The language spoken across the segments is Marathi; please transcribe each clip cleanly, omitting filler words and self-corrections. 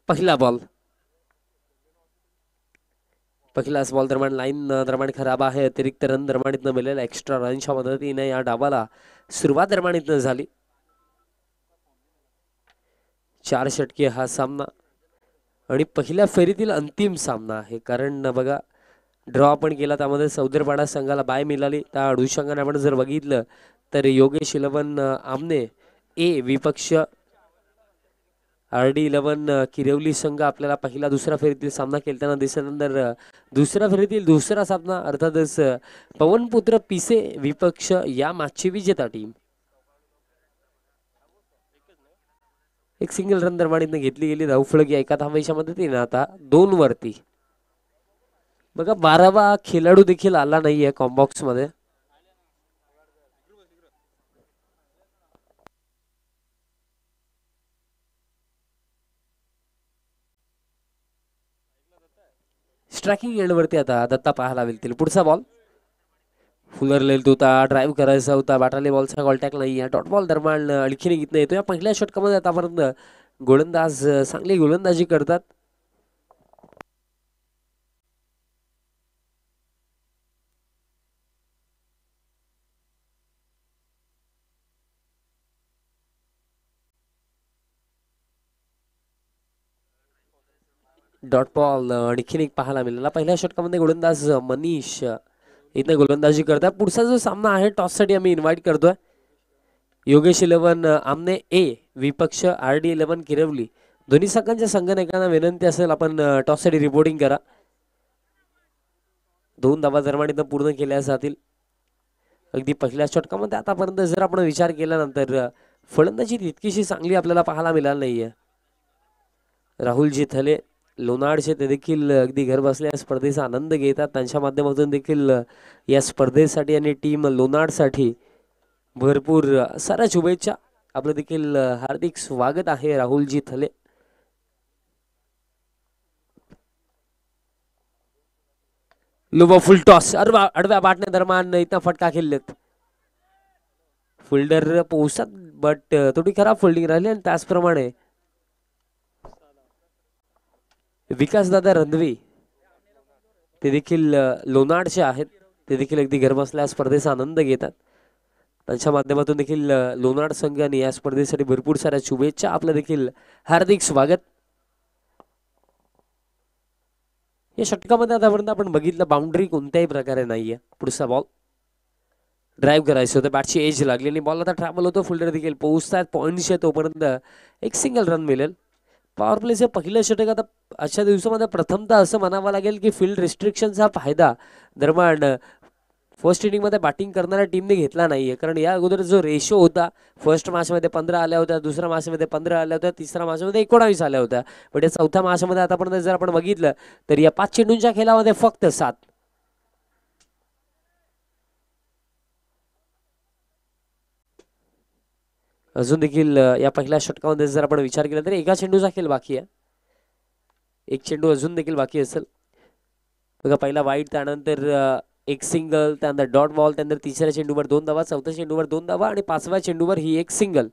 पहिला बॉल पहिलाच बॉल दरम्यान लाईन दरम्यान खराब आहे. अतिरिक्त रन दरम्यान इथनं मिळेल. एक्स्ट्रा रनच्या मदतीने या डावाला सुरुवात दरम्यान इथनं झाली. 4 षटके हा सामना आणि पहिल्या फेरीतील अंतिम सामना आहे. कारण बघा ड्रॉ आपण केला त्यामध्ये सौदरपाडा संघाला बाय मिळाली. त्या अनुषंगाने आपण जर बघितलं तर योगेश इलेवन आमने ए विपक्ष RD11 किरवली संघ आपल्याला पहिला दुसऱ्या फेरीतील सामना खेळताना दिसल्यानंतर दुसऱ्या फेरीतील दुसरा सामना अर्थातच पवनपुत्र पिसे विपक्ष या मॅचची विजेता टीम. एक सिंगल रन दरम्यान घेतली गेली. धावफलक या एका धावेच्या मदतीने आता 2 वरती. बघा 12वा खेळाडू देखील आला नाहीये कॉम्बॉक्स मध्ये. स्ट्रायकिंग एंड वरती आता दत्ता पाहायला मिळतील. पुढचा बॉल फुलर लेल होता. ड्राईव्ह करायचा होता. बॅटाले बॉलचा कॉन्टॅक्ट नाही आहे. डॉट बॉल दरम्यान आणखीन इथनं येतो. या पहिल्या षटकामध्ये आतापर्यंत गोलंदाज चांगली गोलंदाजी करतात. डॉट बॉल आणखीन एक पाहायला मिळाला. पहिल्या षटकामध्ये गोलंदाज मनीष इथं गोलंदाजी करतात. पुढचा जो सामना आहे टॉस साठी आम्ही इन्व्हाइट करतोय. योगेश इलेवन आमने ए विपक्ष RD11 किरवली. दोन्ही संघांच्या संघनायकांना विनंती असेल आपण टॉस साठी रिपोर्टिंग करा. 2 धावा दरम्यान इथं पूर्ण केल्या जातील. अगदी पहिल्या षटकामध्ये आतापर्यंत जर आपण विचार केल्यानंतर फलंदाजी तितकीशी चांगली आपल्याला पाहायला मिळाली नाहीये. राहुलजी थले लोणारचे ते देखील अगदी घर बसल्या स्पर्धेचा आनंद घेतात. त्यांच्या माध्यमातून देखील या स्पर्धेसाठी आणि टीम लोणारसाठी भरपूर साऱ्या शुभेच्छा. आपलं देखील हार्दिक स्वागत आहे राहुलजी थले. लुबा फुल टॉस आडव्या बाटण्या दरम्यान इथं फटका खेळलेत. फिल्डर पोहोचतात बट थोडी खराब फिल्डिंग राहिली आणि त्याचप्रमाणे विकासदादा रणवी ते देखील लोणारचे आहेत. ते देखील अगदी घर बसल्या स्पर्धेचा आनंद घेतात. त्यांच्या माध्यमातून देखील लोणाड संघ आणि या स्पर्धेसाठी भरपूर साऱ्या शुभेच्छा. आपलं देखील हार्दिक स्वागत. या षटकामध्ये आतापर्यंत आपण बघितलं बाउंड्री कोणत्याही प्रकारे नाहीये. पुढचा बॉल ड्राईव्ह करायचं होतं. बॅटची एज लागली आणि बॉल आता ट्रॅव्हल होतो. फिल्डर देखील पोहोचतात पॉईंट्स आहे तोपर्यंत एक सिंगल रन मिळेल. पॉवर प्लेचे पहिलं षटक आता अशा दिवसामध्ये प्रथमतः असं म्हणावं लागेल की फील्ड रिस्ट्रिक्शनचा फायदा दरम्यान फर्स्ट इनिंगमध्ये बॅटिंग करणाऱ्या टीमने घेतला नाहीये. कारण या अगोदर जो रेशो होता फर्स्ट मॅचमध्ये 15 आल्या होत्या, दुसऱ्या मॅचमध्ये 15 आल्या होत्या, तिसऱ्या मॅचमध्ये 19 आल्या होत्या. पण या चौथ्या मॅचमध्ये आतापर्यंत जर आपण बघितलं तर या 5 चेंडूंच्या खेळामध्ये फक्त 7. अजून देखील या पहिल्या षटकामध्ये जर आपण विचार केला तर एका चेंडूचा खेळ बाकी आहे. एक चेंडू अजून देखील बाकी असेल. बघा पहिला वाईट त्यानंतर एक सिंगल त्यानंतर डॉट बॉल त्यानंतर तिसऱ्या चेंडूवर 2 धावा, चौथ्या चेंडूवर 2 धावा आणि 5व्या चेंडूवर ही एक सिंगल.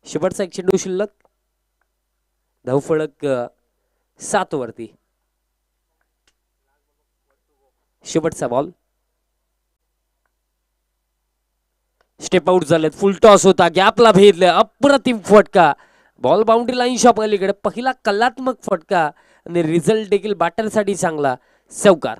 शेवटचा एक चेंडू शिल्लक. धावफलक 7 वरती. शेवटचा बॉल स्टेप आउट झालेत. फुल टॉस होता. गॅपला भेदले. अप्रतिम फटका. बॉल बाउंड्री लाईनच्या पलीकडे पहिला कलात्मक फटका आणि रिझल्ट देखील बॅटरसाठी चांगला. चौकार.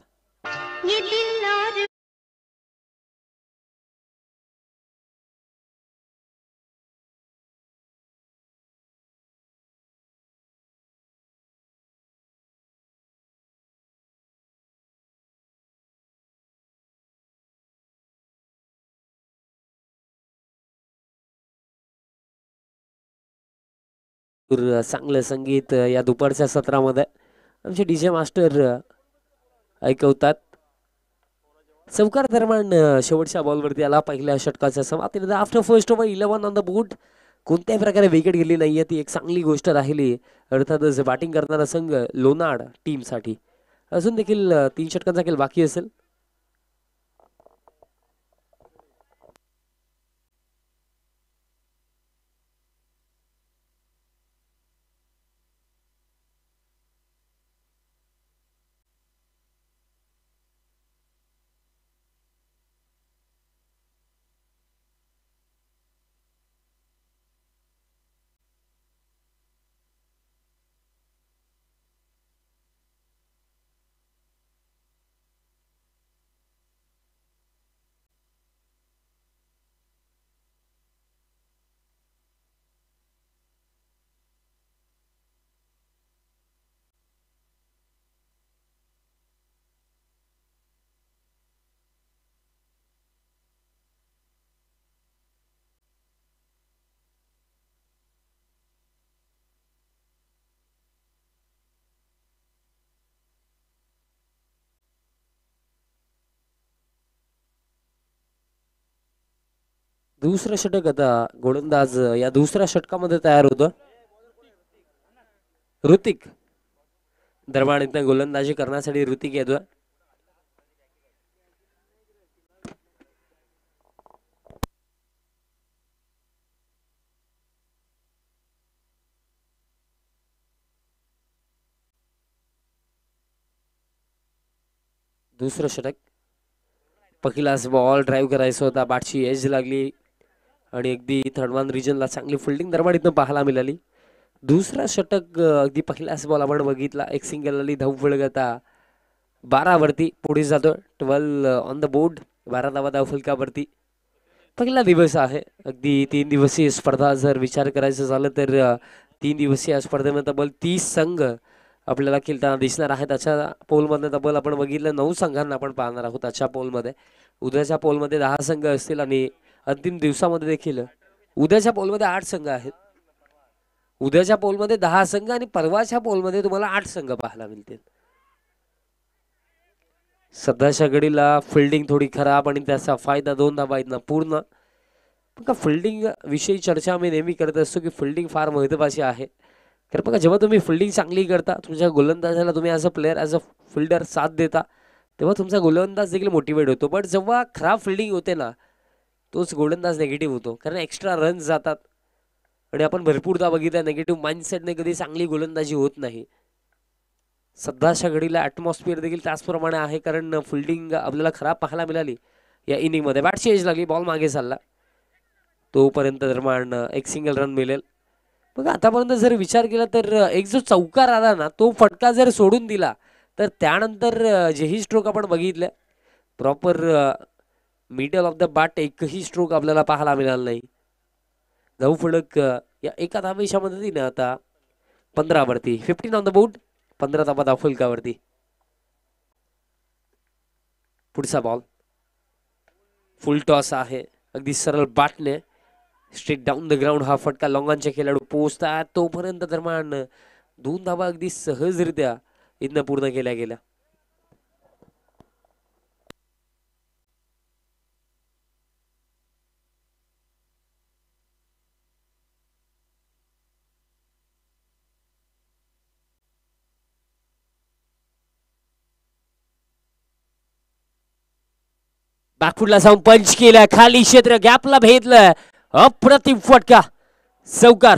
चांगलं संगीत या दुपारच्या सत्रामध्ये आमचे डीजे मास्टर ऐकवतात. चौकार दरम्यान शेवटच्या बॉलवरती आला पहिल्या षटकाच्या समाप्तीनंतर after first over 11 on the board. कोणत्याही प्रकारे विकेट गेली नाहीये ती एक चांगली गोष्ट राहिली. अर्थातच बॅटिंग करणारा संघ लोणाड टीमसाठी अजून देखील 3 षटकांचा खेळ बाकी असेल. दुसरं षटक आता गोलंदाज या दुसऱ्या षटकामध्ये तयार होतं. ऋतिक दरम्यान इथं गोलंदाजी करण्यासाठी ऋतिक येतोय. दुसरं षटक, पहिलाच बॉल ड्राईव्ह करायचा होता, बॅटची एज लागली आणि अगदी थर्डमॅन रिजनला चांगली फिल्डिंग दरम्यान इथं पाहायला मिळाली. दुसरा षटक अगदी पहिलाच बॉल आपण बघितला, एक सिंगल आली, धावफलक आता 12 वरती पुढे जातो. 12 ऑन द बोर्ड, 12 धावा धावफलकावरती. पहिला दिवस आहे, अगदी 3 दिवसीय स्पर्धा जर विचार करायचं झालं तर 3 दिवसीय स्पर्धेमध्ये तब्बल 30 संघ आपल्याला खेळताना दिसणार आहे. त्याच्या पोलमध्ये तब्बल आपण बघितलं 9 संघांना आपण पाहणार आहोत त्याच्या पोलमध्ये. उद्याच्या पोलमध्ये 10 संघ असतील आणि अंतिम दिवसामध्ये देखील उद्याच्या पोलमध्ये 8 संघ आहेत. उद्याच्या पोलमध्ये 10 संघ आणि परवाच्या पोलमध्ये तुम्हाला 8 संघ पाहायला मिळतील. सध्याच्या घडीला फिल्डिंग थोडी खराब आणि त्याचा फायदा 2 धावा आहेत ना पूर्ण. बघा फिल्डिंग विषयी चर्चा आम्ही नेहमी करत असतो की फिल्डिंग फार महत्त्वाची आहे. तर बघा जेव्हा तुम्ही फिल्डिंग चांगली करता, तुमच्या गोलंदाजाला तुम्ही as a player as a fielder साथ देता, तेव्हा तुमचा गोलंदाज देखील मोटिवेट होतो. बट जेव्हा खराब फिल्डिंग होते ना, तोच गोलंदाज निगेटिव्ह होतो, कारण एक्स्ट्रा रन्स जातात आणि आपण भरपूरदा बघितलं निगेटिव्ह माइंडसेटने कधी चांगली गोलंदाजी होत नाही. सध्याच्या घडीला ॲटमॉस्फिअर देखील त्याचप्रमाणे आहे, कारण फिल्डिंग आपल्याला खराब पाहायला मिळाली या इनिंगमध्ये. बॅटची एज लागली, बॉल मागे चालला, तोपर्यंत दरम्यान एक सिंगल रन मिळेल. बघा आतापर्यंत जर विचार केला तर एक जो चौकार आला ना, तो फटका जर सोडून दिला तर त्यानंतर जेही स्ट्रोक आपण बघितले proper middle of the bat एकही स्ट्रोक आपल्याला पाहायला मिळाला नाही. धावफलक या एका धावेच्या मदतीने आता 15 वरती, 15 ऑन द बोर्ड, 15 धावा धावफलकावरती. पुढचा बॉल फुल टॉस आहे, अगदी सरळ बॅटने स्ट्रेट डाऊन द ग्राउंड हा फटका लॉंगांचे खेळाडू पोहोचतात, तोपर्यंत दरम्यान 2 धावा अगदी सहजरित्या इथनं पूर्ण केल्या गेल्या. बॅकफुटला जाऊन पंच केला, खाली क्षेत्र गॅपला भेदलं, अप्रतिम फटका, चौकार.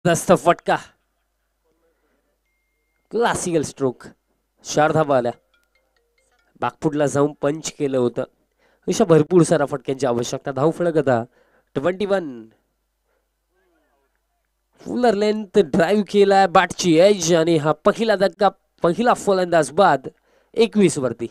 दस्त फटका, क्लासिकल स्ट्रोक, 4 धावा आल्या. बॅकफुटला जाऊन पंच केलं होतं, अशा भरपूर साऱ्या फटक्यांची आवश्यकता. धावफलक आता 21. फुलर लेंथ ड्राईव्ह केलाय, बॅटची एज आणि हा पहिला धक्का, पहिला फलंदाज बाद 21 वरती.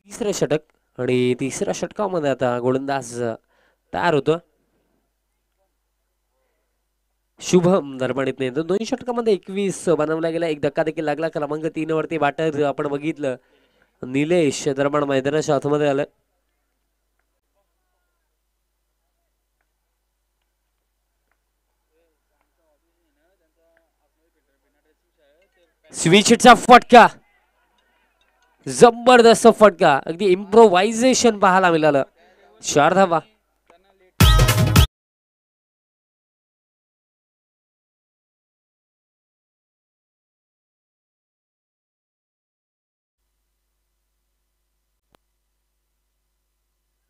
तिसरं षटक आणि तिसऱ्या षटकामध्ये आता गोलंदाज तयार होतो. शुभम दरम्यान येतो. दोन्ही षटकामध्ये 21 बनवला गेला, एक धक्का देखील लागला. क्रमांक 3 वरती बॅटर आपण बघितलं निलेश दरम्यान मैदानाच्या आतमध्ये आलं. स्विचचा फटका, जबरदस्त फटका, अगदी इम्प्रोव्हायझेशन पाहायला मिळालं. 4 धावा.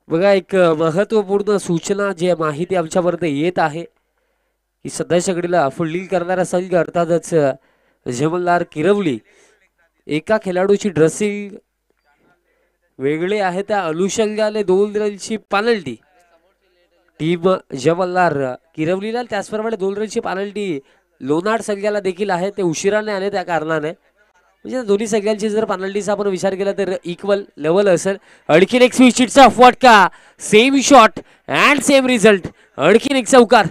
बघा एक महत्वपूर्ण सूचना जी माहिती आमच्यापर्यंत येत आहे की सध्याच्या घडीला फुल्डिंग करणारा संघ अर्थातच जमलदार किरवली एका खेळाडूची ड्रेसिंग वेगळे आहे, त्या अनुषंगाने 2 रनची पेनल्टी टीम जमलदार किरवलीला, त्याचप्रमाणे 2 रनची पेनल्टी लोणार संघाला देखील आहे. ते उशिराने आले त्या कारणाने, म्हणजे दोन्ही संघांची जर पेनल्टीचा आपण विचार केला तर इक्वल लेवल असेल. आणखीन एक स्विचचा फटका, same shot and same result. आणखीन एक चौकार.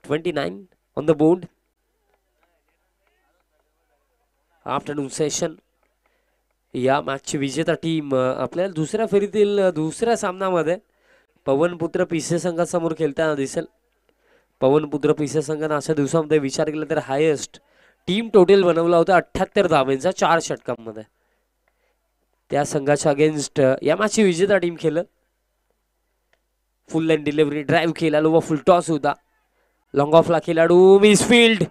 (29 on the board). Afternoon session. या मॅचची विजेता टीम आपल्याला दुसऱ्या फेरीतील दुसऱ्या सामन्यामध्ये पवनपुत्र पिसे संघासमोर खेळताना दिसेल. पवनपुत्र पिसे संघाने अशा दिवसामध्ये विचार केला तर हायेस्ट टीम टोटल बनवला होता 78 धावांचा 4 षटकांमध्ये. त्या संघाच्या अगेन्स्ट या मॅचची विजेता टीम खेळलं. फुल लाईन डिलिव्हरी, ड्राईव्ह केला, लो फुल टॉस होता. लॉंग ऑफला खेळाडू मिसफील्ड.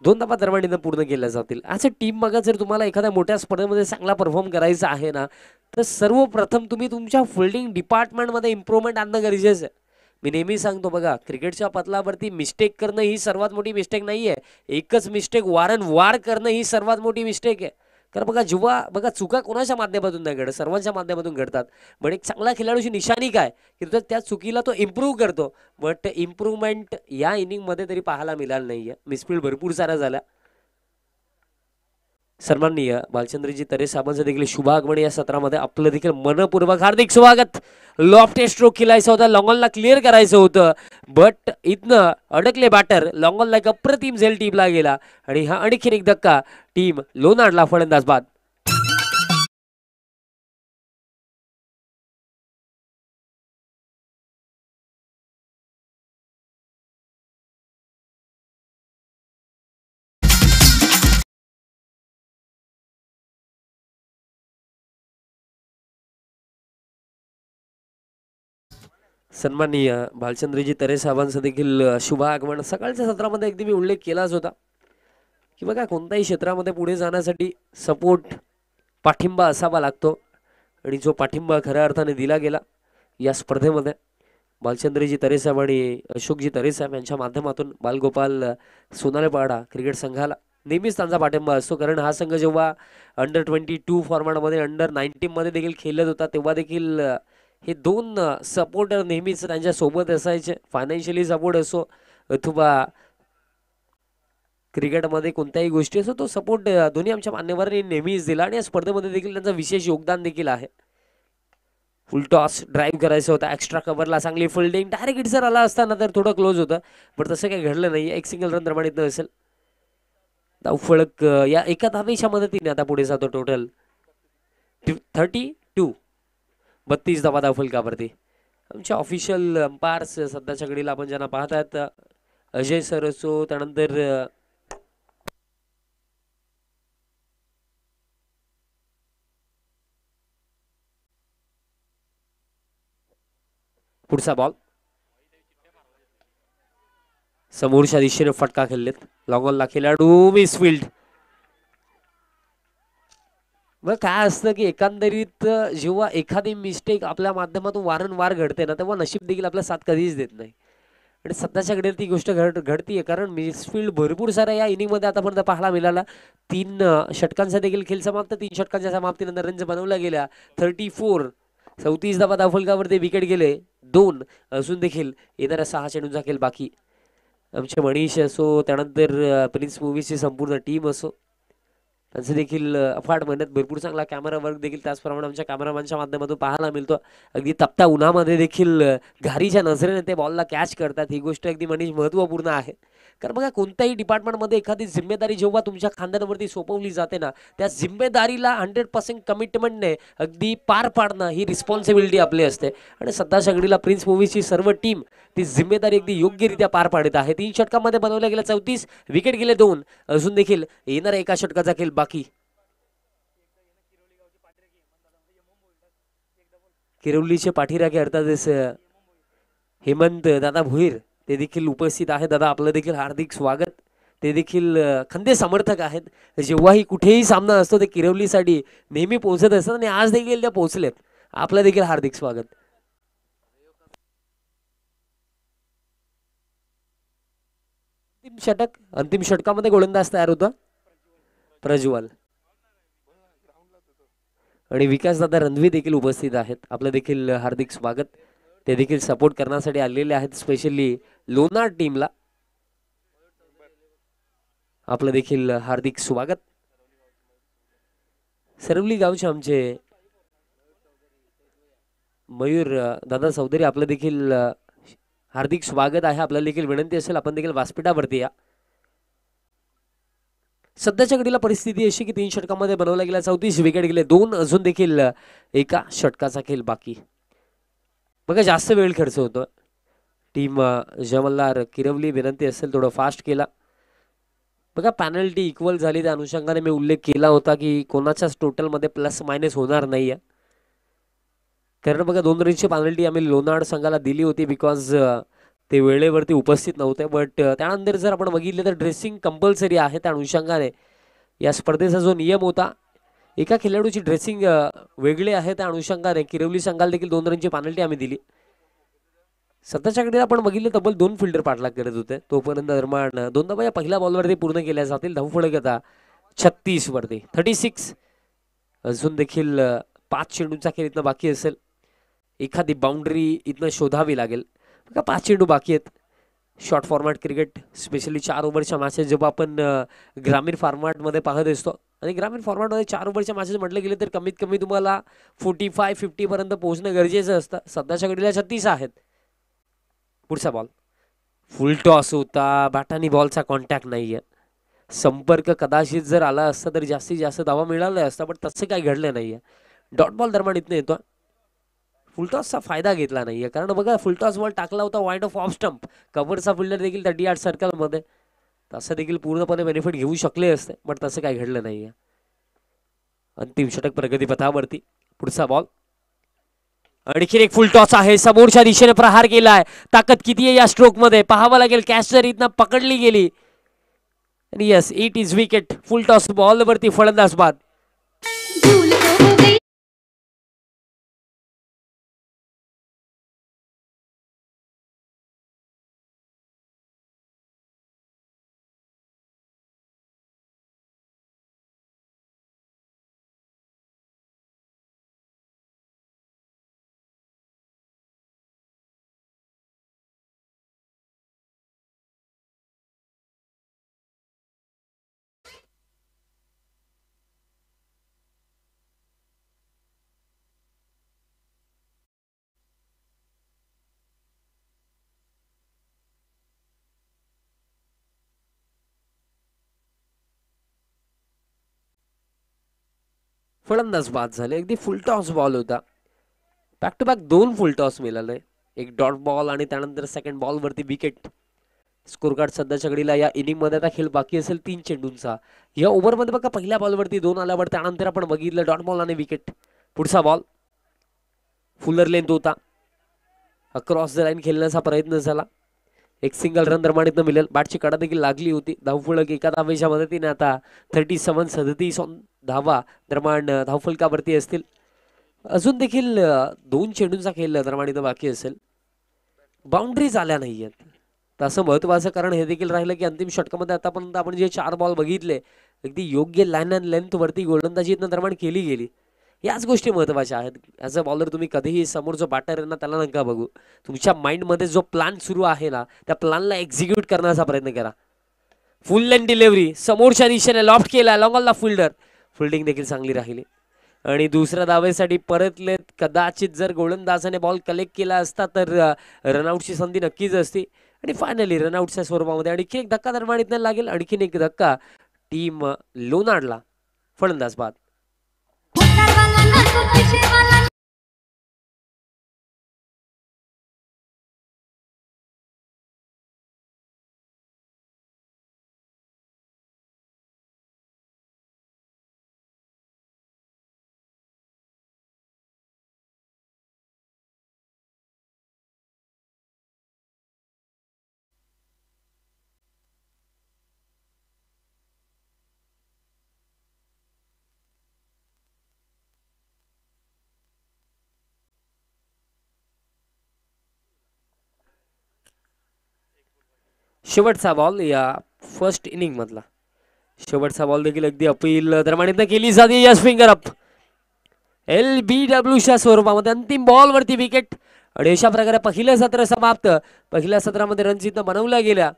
2 धावा दरम्यान पूर्ण केल्या जातील. असं टीम बघा, जर तुम्हाला एखाद्या मोठ्या स्पर्धेमध्ये चांगला परफॉर्म करायचा आहे ना, तर सर्वप्रथम तुम्ही तुमच्या फिल्डिंग डिपार्टमेंटमध्ये इम्प्रूव्हमेंट आणणं गरजेचं आहे. मी नेहमी सांगतो बघा, क्रिकेटच्या पतलावरती मिस्टेक करणं ही सर्वात मोठी मिस्टेक नाहीये. एकच मिस्टेक वारंवार करणं ही सर्वात मोठी मिस्टेक आहे. कारण बघा, जेव्हा बघा चुका कोणाच्या माध्यमातून नाही घडत, सर्वांच्या माध्यमातून घडतात. पण एक चांगला खेळाडूची निशाणी काय की तो त्या चुकीला तो इम्प्रूव्ह करतो. बट इम्प्रूव्हमेंट या इनिंगमध्ये तरी पाहायला मिळालं नाहीये. मिसफील्ड भरपूर साऱ्या झाल्या. सन्माननीय बालचंद्रजी तरे साहेबांचं देखील शुभ आगमन या सत्रामध्ये. आपलं देखील मनपूर्वक हार्दिक स्वागत. लॉफ्ट स्ट्रोक खेळायचा होता, लॉंगॉनला क्लिअर करायचं होतं, बट इथनं अडकले बॅटर. लॉंगॉनला एक अप्रतिम झेल टीमला गेला आणि हा आणखीन एक धक्का टीम लोणारला फलंदाज बाद. सन्माननीय भालचंद्रजी तरे साहेबांचं देखील शुभ आगमन. सकाळच्या सत्रामध्ये अगदी मी उल्लेख केलाच होता की बघा, कोणत्याही क्षेत्रामध्ये पुढे जाण्यासाठी सपोर्ट, पाठिंबा असावा लागतो आणि जो पाठिंबा खऱ्या अर्थाने दिला गेला या स्पर्धेमध्ये भालचंद्रजी तरे साहेब आणि अशोकजी तरे साहेब यांच्या माध्यमातून बालगोपाल सोनालेपाडा क्रिकेट संघाला नेहमीच त्यांचा पाठिंबा असतो. कारण हा संघ जेव्हा अंडर-22 फॉर्मॅटमध्ये, अंडर-19 मध्ये देखील खेळत होता, तेव्हा देखील हे 2 सपोर्टर नेहमीच त्यांच्या सोबत असायचे. फायनान्शियली सपोर्ट असो अथवा क्रिकेटमध्ये कोणत्याही गोष्टी असो, तो सपोर्ट दोन्ही आमच्या मान्यवरांनी नेहमीच दिला आणि या स्पर्धेमध्ये देखील त्यांचं विशेष योगदान देखील आहे. फुल टॉस, ड्राईव्ह करायचं होता, एक्स्ट्रा कव्हरला चांगली फिल्डिंग, डायरेक्ट हिट जर आला असताना तर थोडं क्लोज होतं, पण तसं काही घडलं नाही. एक सिंगल रन प्रमाणित असेल. धावफलक या एका धावेच्या मदतीने आता पुढे जातो. टोटल 32, 32 धावा धावफलकावरती. आमच्या ऑफिशियल अंपायर्स सध्याच्या घडीला आपण ज्यांना पाहतात, अजय सर असो, त्यानंतर पुढचा बॉल समोरच्या दिशेने फटका खेळलेत. लॉंगॉनला खेळाडू मिसफील्ड. मग काय असतं की एकंदरीत जेव्हा एखादी मिस्टेक आपल्या माध्यमातून वारंवार घडते ना, तेव्हा नशीब देखील आपला साथ कधीच देत नाही. आणि सध्याच्या घडीला ती गोष्ट घडतीये, कारण मिसफील्ड भरपूर साऱ्या या इनिंगमध्ये आतापर्यंत पाहायला मिळाला. 3 षटकांचा देखील खेळ समाप्त. 3 षटकांच्या समाप्तीनंतर रन्स बनवल्या गेल्या 34. 34 धावा धावफलकावरती विकेट गेले 2. अजून देखील येणाऱ्या 6 चेंडूंचा खेळ बाकी. आमचे मनीष असो, त्यानंतर प्रिन्स मूवीजची संपूर्ण टीम असो, त्यांचे देखील अफाट मेहनत, भरपूर चांगला कॅमेरा वर्क देखील त्याचप्रमाणे आमच्या कॅमेरामॅनच्या माध्यमातून पाहायला मिळतो. अगदी तपत्या उन्हामध्ये देखील घारीच्या नजरेने ते बॉलला कॅच करतात. ही गोष्ट अगदी मनीष महत्त्वपूर्ण आहे. कारण बघा, कोणत्याही डिपार्टमेंटमध्ये एखादी जिम्मेदारी जेव्हा तुमच्या खांद्यावरती सोपवली जाते ना, त्या जिम्मेदारीला 100% कमिटमेंटने अगदी पार पाडणं ही रिस्पॉन्सिबिलिटी आपली असते. आणि सध्याच्या घडीला प्रिन्स मूवीजची सर्व टीम ती जिम्मेदारी अगदी योग्यरित्या पार पाडत आहे. 3 षटकांमध्ये बनवल्या गेल्या 34, विकेट गेले 2. अजून देखील येणाऱ्या एका षटकाचा खेळ बाकी. किरवलीचे पाठीराखे अर्थातच हेमंत दादा भोईर ते देखील उपस्थित आहेत. दादा, आपलं देखील हार्दिक स्वागत. ते देखील खंदे समर्थक आहेत. जेव्हाही कुठेही सामना असतो ते किरवलीसाठी नेहमी पोहोचत असतात आणि आज देखील ते पोहोचलेत. आपलं देखील हार्दिक स्वागत. अंतिम षटकामध्ये गोलंदाज तयार होता प्रज्वल आणि विकास दादा रणवी देखील उपस्थित आहेत. आपलं देखील हार्दिक स्वागत. ते देखील सपोर्ट करण्यासाठी आलेले आहेत, स्पेशली लोणार टीमला. आपलं देखील हार्दिक स्वागत. सरवली गावचे आमचे मयूर दादा चौधरी, आपलं देखील हार्दिक स्वागत आहे. आपल्याला देखील विनंती असेल आपण देखील व्यासपीठावरती या. सध्याच्या घडीला परिस्थिती अशी की 3 षटकांमध्ये बनवला गेला 34, विकेट गेले 2. अजून देखील एका षटकाचा खेळ बाकी. बघा, जास्त वेळ खर्च होतो. टीम जमल्लार किरवली, विनंती असेल थोडं फास्ट केला. बघा, पॅनल्टी इक्वल झाली, त्या अनुषंगाने मी उल्लेख केला होता की कोणाच्याच टोटलमध्ये प्लस मायनस होणार नाही आहे. कारण बघा, 2 रनची पॅनल्टी आम्ही लोणार संघाला दिली होती बिकॉज ते वेळेवरती उपस्थित नव्हते. बट त्यानंतर जर आपण बघितलं तर ड्रेसिंग कंपल्सरी आहे. त्या अनुषंगाने या स्पर्धेचा जो नियम होता, एका खेळाडूची ड्रेसिंग वेगळी आहे, त्या अनुषंगाने किरवली संघाला देखील 2 रनची पॅनल्टी आम्ही दिली. सध्याच्या घडीला आपण बघितलं तब्बल 2 फिल्डर पाठलाग करत होते. तोपर्यंत दरम्यान 2 धावा या पहिल्या बॉलवरती पूर्ण केल्या जातील. धावफलक आता 36 वरती 36. अजून देखील 5 चेंडूंचा खेळ इथनं बाकी असेल. एखादी बाउंड्री इथनं शोधावी लागेल. बघा, 5 चेंडू बाकी आहेत. शॉर्ट फॉर्मॅट क्रिकेट, स्पेशली 4 ओव्हरच्या मॅचेस जेव्हा आपण ग्रामीण फॉर्मॅटमध्ये पाहत असतो, आणि ग्रामीण फॉर्मॅटमध्ये 4 ओव्हरच्या मॅचेस म्हटलं गेले तर कमीत कमी तुम्हाला 45-50 पर्यंत पोहोचणं गरजेचं असतं. सध्याच्या घडीला 36 आहेत. पुढचा बॉल फुल टॉस होता. बॅटानी बॉलचा कॉन्टॅक्ट नाहीये. संपर्क कदाचित जर आला असता तर जास्तीत जास्त धावा मिळाला असता, पण तसं काही घडलं नाहीये. डॉट बॉल दरम्यान इथनं येतो. फुलटॉसचा फायदा घेतला नाहीये, कारण बघा, फुलटॉस बॉल टाकला होता वाईड ऑफ ऑफ स्टंप. कव्हरचा फिल्डर देखील 38 सर्कलमध्ये, तसं देखील पूर्णपणे बेनिफिट घेऊ शकले असते, पण तसं काही घडलं नाहीये. अंतिम षटक प्रगतीपथावरती. पुढचा बॉल आणखीन एक फुल टॉस आहे. समोरच्या दिशेने प्रहार केलाय. ताकद किती आहे या स्ट्रोक मध्ये पाहावं लागेल. कॅच जर इथनं पकडली गेली, आणि yes, it is wicket. Full toss ball वरती फलंदाज बाद. फलंदाज बाद झाले. अगदी फुल टॉस बॉल होता. Back to back 2 full toss मिळाले. एक डॉट बॉल आणि त्यानंतर सेकंड बॉल वरती विकेट. स्कोर कार्ड सध्याच्या घडीला या इनिंग मध्ये आता खेळ बाकी असेल 3 चेंडूंचा. या ओव्हरमध्ये बघा, पहिल्या बॉलवरती 2 आल्यावर त्यानंतर आपण बघितलं डॉट बॉल आणि विकेट. पुढचा बॉल फुलर लेंथ होता. अक्रॉस द लाईन खेळण्याचा प्रयत्न झाला. एक सिंगल रन प्रमाणित मिळेल. बॅटची कडा देखील लागली होती. धावफलक एका धावेच्या मदतीने आता 37 धावा दरम्यान धावफलकावरती असतील. अजून देखील 2 चेंडूंचा खेळ दरम्यान बाकी असेल. बाउंड्रीज आल्या नाहीयेत. तसं महत्वाचं कारण हे देखील राहिलं की अंतिम षटकामध्ये आतापर्यंत आपण जे 4 बॉल बघितले अगदी योग्य लाईन अँड लेंथ वरती गोलंदाजी दरम्यान केली गेली. याच गोष्टी महत्वाच्या आहेत. ॲज अ बॉलर तुम्ही कधीही समोर जो बॅटर आहे ना त्याला नका बघू. तुमच्या माइंडमध्ये जो प्लॅन सुरू आहे ना त्या प्लॅनला एक्झिक्यूट करण्याचा प्रयत्न करा. फुल लेन डिलिव्हरी समोरच्या दिशेने लॉफ्ट केला long on the fielder. Fielding देखील चांगली राहिली आणि दुसऱ्या धावेसाठी परतलेत. कदाचित जर गोलंदाजाने बॉल कलेक्ट केला असता तर रनआउटची संधी नक्कीच असती आणि फायनली रनआउटच्या स्वरूपामध्ये आणखी एक धक्का दरम्यान इथं लागेल. आणखीन एक धक्का टीम लोणारला. फलंदाज बाद. शेवटचा बॉल या फर्स्ट इनिंग मधला. शेवटचा बॉल देखील अगदी अपील दरम्यान केली जाते. यस फिंगर अप LBWच्या स्वरूपामध्ये अंतिम बॉल वरती विकेट आणि अशा प्रकारे पहिलं सत्र समाप्त. पहिल्या सत्रामध्ये रन्स इथं बनवल्या गेल्या.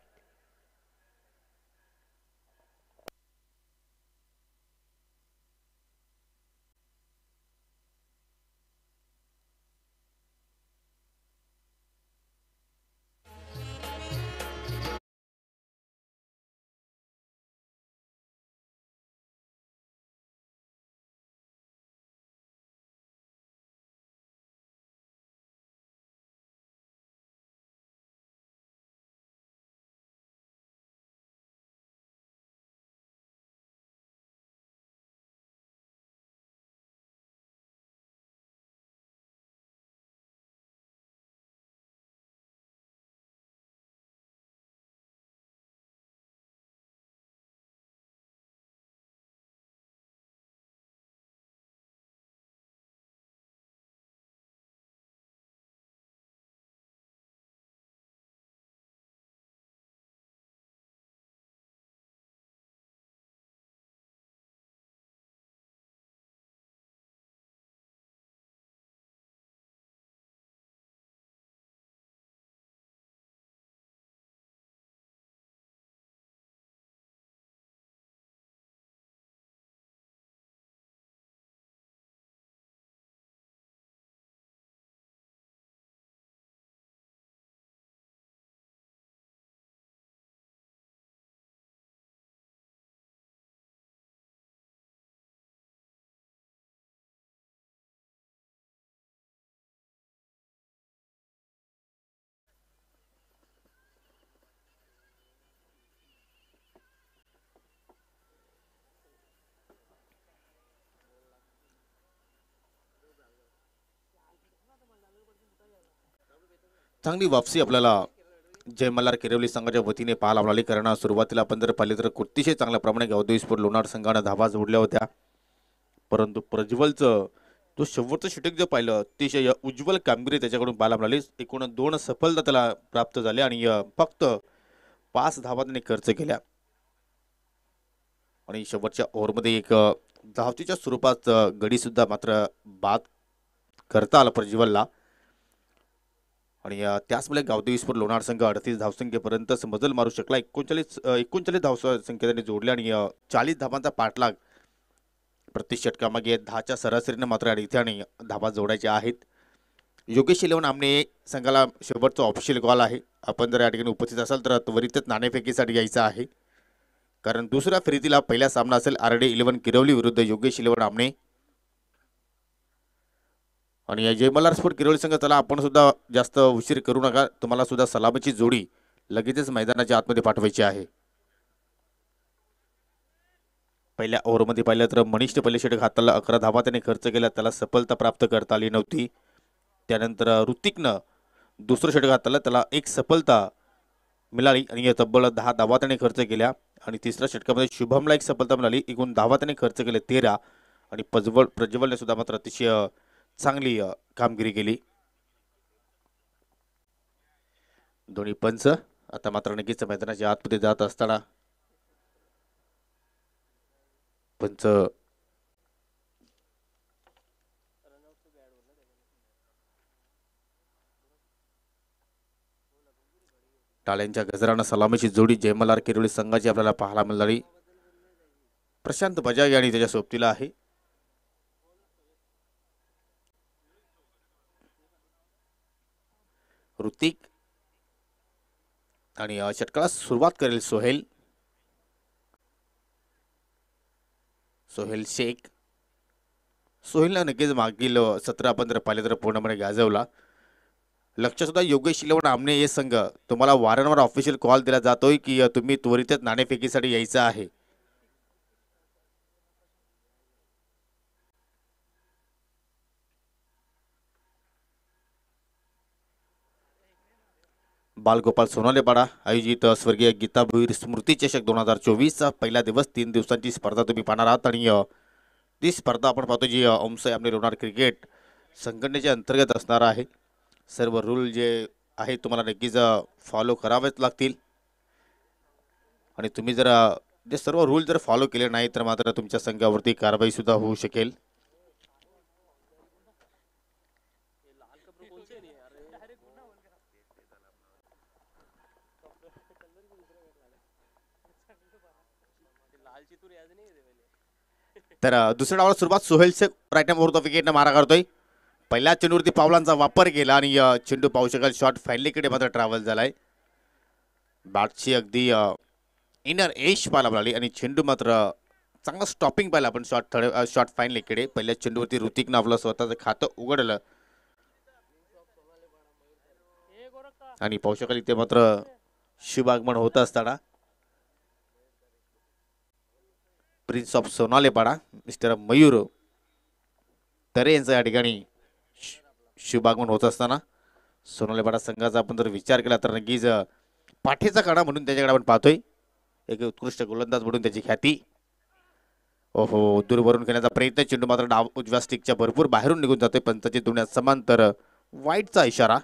चांगली वापसी आपल्याला जय मल्हार किरवली संघाच्या वतीने पाहायला मिळाली. कारण सुरुवातीला आपण जर पाहिले तर अतिशय चांगल्या प्रमाणे गावदेवी स्पोर्ट लोणार संघाने धावा जोडल्या होत्या. परंतु प्रज्वलचं तो शेवटचं षटक जे पाहिलं अतिशय उज्ज्वल कामगिरी त्याच्याकडून पाहायला मिळाली. एकूण 2 सफलता त्याला प्राप्त झाल्या आणि फक्त 5 धावा त्याने खर्च केल्या आणि शेवटच्या ओव्हरमध्ये एक धावतीच्या स्वरूपात गडी सुद्धा मात्र बाद करता आला प्रज्वलला आणि त्याचमुळे गावदेवी स्पोर्ट लोणार संघ 38 धावसंख्येपर्यंत मजल मारू शकला. 39 धावसंख्या त्यांनी जोडल्या आणि 40 धावांचा पाठलाग प्रति षटकामागे 10च्या सरासरीने मात्र इथे आणि धावा जोडायच्या आहेत. योगेश 11 आमने संघाला शेवटचा ऑफिशियल कॉल आहे. आपण जर या ठिकाणी उपस्थित असाल तर त्वरितच नाणेफेकीसाठी यायचं आहे. कारण दुसऱ्या फेरीतीला पहिला सामना असेल RD 11 किरवली विरुद्ध योगेश 11 आमने आणि जय मल्हार स्पोर्ट किरवली संघ. त्याला आपण सुद्धा जास्त उशीर करू नका. तुम्हाला सुद्धा सलामीची जोडी लगेचच मैदानाच्या आतमध्ये पाठवायची आहे. पहिल्या ओव्हरमध्ये पाहिलं तर मनीषने पहिले षटक हाताला 11 धावा त्याने खर्च केला. त्याला सफलता प्राप्त करता आली नव्हती. त्यानंतर ऋतिकनं दुसरं षटक हाताला त्याला एक सफलता मिळाली आणि या तब्बल 10 धावा त्याने खर्च केल्या आणि तिसऱ्या षटकामध्ये शुभमला एक सफलता मिळाली. एकूण धावा त्याने खर्च केले 13 आणि प्रज्वलने सुद्धा मात्र अतिशय चांगली कामगिरी केली. दोन्ही पंच आता मात्र नक्कीच मैदानाच्या आतमध्ये जात असताना पंच टाळ्यांच्या गजरानं सलामीची जोडी जयमलाल किरोळी संघाची आपल्याला पाहायला मिळाली. प्रशांत बजाज आणि त्याच्या सोबतीला आहे. ऋतिक आणि षटकाला सुरुवात करेल सोहेल शेख. सोहेलला नक्कीच मागील 17-15 पाहिले तर पूर्णपणे गाजवला. लक्ष सुद्धा योगेश शिलवण आमने हे संघ तुम्हाला वारंवार ऑफिशियल कॉल दिला जातोय की तुम्ही त्वरितच नाणेफेकीसाठी यायचं आहे. बालगोपाल सोनालेपाडा आयोजित स्वर्गीय गीता भुईर स्मृती चषक 2024 पहिला दिवस 3 दिवसांची स्पर्धा तुम्ही पाहणार आहात आणि ती स्पर्धा आपण पाहतो जी ओमसाई आपले लोणार क्रिकेट संघटनेच्या अंतर्गत असणार आहे. सर्व रूल जे आहे तुम्हाला नक्कीच फॉलो करावेच लागतील आणि तुम्ही जर जे सर्व रूल जर फॉलो केले नाही तर मात्र तुमच्या संघावरती कारवाई सुद्धा होऊ शकेल. तर दुसऱ्या डावाला सुरुवात Sohail Shaikh right hand off विकेटने मारा करतोय. पहिल्या चेंडूवरती पावलांचा वापर केला आणि चेंडू पाहू शकाल शॉट फायनलीकडे मात्र ट्रॅव्हल झालाय. बॅटची अगदी इनर एज पाहायला मिळाली आणि चेंडू मात्र चांगला स्टॉपिंग पाहिला आपण शॉट फायनलीकडे. पहिल्या चेंडूवरती ऋतिकनं आपलं स्वतःचं खातं उघडलं आणि पाहू शकाल इथे मात्र शुभ आगमन होत असताना प्रिन्स ऑफ सोनालेपाडा मिस्टर मयूर तरे यांचा या ठिकाणी शुभ आगमन होत असताना सोनालेपाडा संघाचा आपण जर विचार केला तर नक्कीच पाठीचा काढा म्हणून त्याच्याकडे आपण पाहतोय. एक उत्कृष्ट गोलंदाज म्हणून त्याची ख्याती. ओहो दूरवरून खेळण्याचा प्रयत्न चेंडू मात्र डाव उजव्या स्टिकच्या भरपूर बाहेरून निघून जातोय. पंचाची दुनियात समांतर वाईटचा इशारा.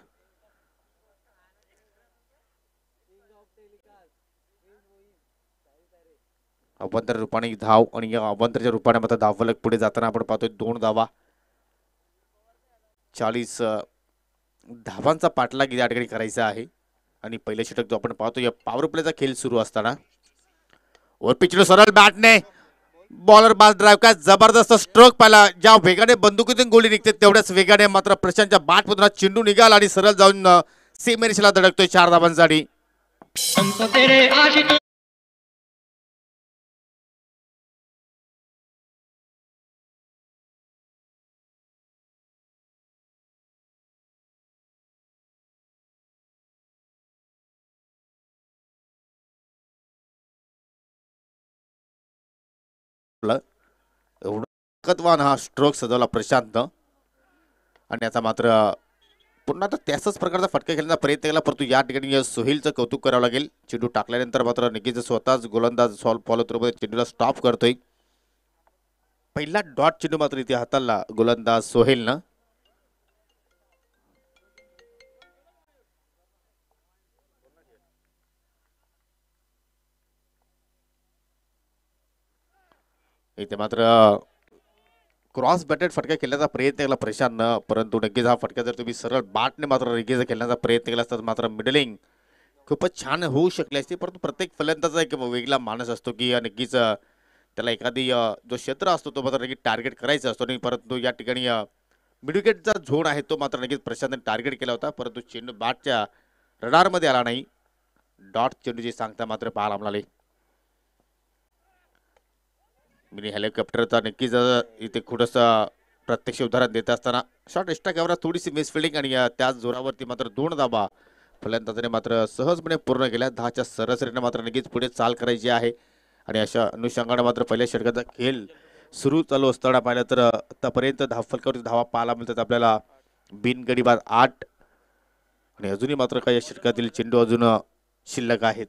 अभ्यंतर रूपाने धाव आणि या अभ्यंतरच्या रूपाने मात्र धावफलक पुढे जाताना आपण पाहतोय 2 धावा. 40 धावांचा पाठलाग या ठिकाणी करायचा आहे आणि पहिले षटक जो आपण पाहतो या पॉवर प्लेचा खेळ सुरू असताना वर पिचलो सरळ बॅटने बॉलर बास ड्राइव्ह काय जबरदस्त स्ट्रोक पाहिला. ज्या वेगाने बंदुकीतून गोळी निघते तेवढ्याच वेगाने मात्र प्रशांतच्या बॅटमधून चेंडू निघाला आणि सरळ जाऊन सीमेरेषेला धडकतोय 4 धावांसाठी. ताकदवान हा स्ट्रोक सजवला प्रशांत आणि आता मात्र पुन्हा तर त्याच प्रकारचा फटका खेळण्याचा प्रयत्न केला परंतु या ठिकाणी सोहेलचं कौतुक करावं लागेल. चेंडू टाकल्यानंतर मात्र नक्कीच स्वतःच गोलंदाज फॉलो थ्रू चेंडूला स्टॉप करतोय. पहिला डॉट चेंडू मात्र इथे हाताळला गोलंदाज सोहेलनं. इथे मात्र क्रॉस बॅटेड फटका खेळण्याचा प्रयत्न केला प्रशांतनं परंतु नक्कीच हा फटका जर तुम्ही सरळ बॅटने मात्र नक्कीच खेळण्याचा प्रयत्न केला असता मात्र मिडलिंग खूपच छान होऊ शकली असती. परंतु प्रत्येक फलंदाजा एक वेगळा माणूस असतो की नक्कीच त्याला एखादी जो क्षेत्र असतो तो मात्र नक्की टार्गेट करायचा असतो नाही. परंतु या ठिकाणी मिडविकेटचा झोन आहे तो मात्र नक्कीच प्रशांतने टार्गेट केला होता परंतु चेंडू बॅटच्या रडारमध्ये आला नाही. डॉट चेंडूची सांगता मात्र पाहायला मिळाली. मिनी हेलिकॉप्टरचा नक्कीच इथे थोडंसं प्रत्यक्ष उदाहरण देत असताना शॉट एक्स्ट्रा कॅमेरा थोडीशी मिसफिल्डिंग आणि त्याच जोरावरती मात्र 2 धावा फलंदाजाने मात्र सहजपणे पूर्ण केल्या. 10च्या सरासरीने मात्र नक्कीच पुढे चाल करायची आहे आणि अशा अनुषंगाने मात्र पहिल्या षटकाचा खेळ सुरू चालू असताना पाहिलं तर आतापर्यंत धावफलकावरती धावा पाहायला मिळतात आपल्याला बिनगडी बाद 8 आणि अजूनही मात्र काही षटकातील चेंडू अजून शिल्लक आहेत.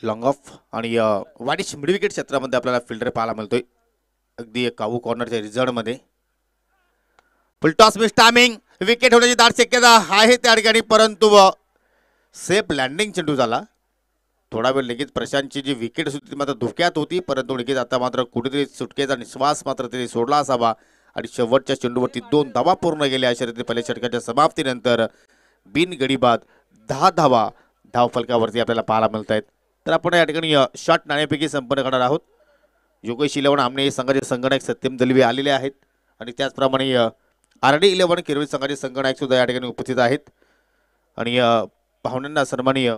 लॉंग ऑफ आणि वाईट मिड विकेट क्षेत्रामध्ये आपल्याला फिल्डर पाहायला मिळतोय. अगदी कावू कॉर्नरच्या रिझल्ट मध्ये फुलटॉस मिस टायमिंग विकेट होण्याची दाट शक्यता आहे त्या ठिकाणी, परंतु सेफ लँडिंग चेंडू झाला. थोडा वेळ लगेच प्रशांतची जी विकेट होती मात्र धोक्यात होती, परंतु लगेच आता मात्र कुठेतरी सुटकेचा निश्वास मात्र तरी सोडला असावा आणि शेवटच्या चेंडूवरती 2 धावा पूर्ण गेल्या. अशा रीतीने पहिल्या षटकाच्या समाप्तीनंतर बिनगडी बाद 10 धावा धावफलकावरती आपल्याला पाहायला मिळत आहेत. तर आपण या ठिकाणी शॉट नाणेफेकी संपन्न करणार आहोत. योगेश 11 आमने संघाचे संगणक सत्यम दलवी आलेले आहेत आणि त्याचप्रमाणे RD 11 किरवली संघाचे संगणक सुद्धा या ठिकाणी उपस्थित आहेत आणि पाहुण्यांना सन्माननीय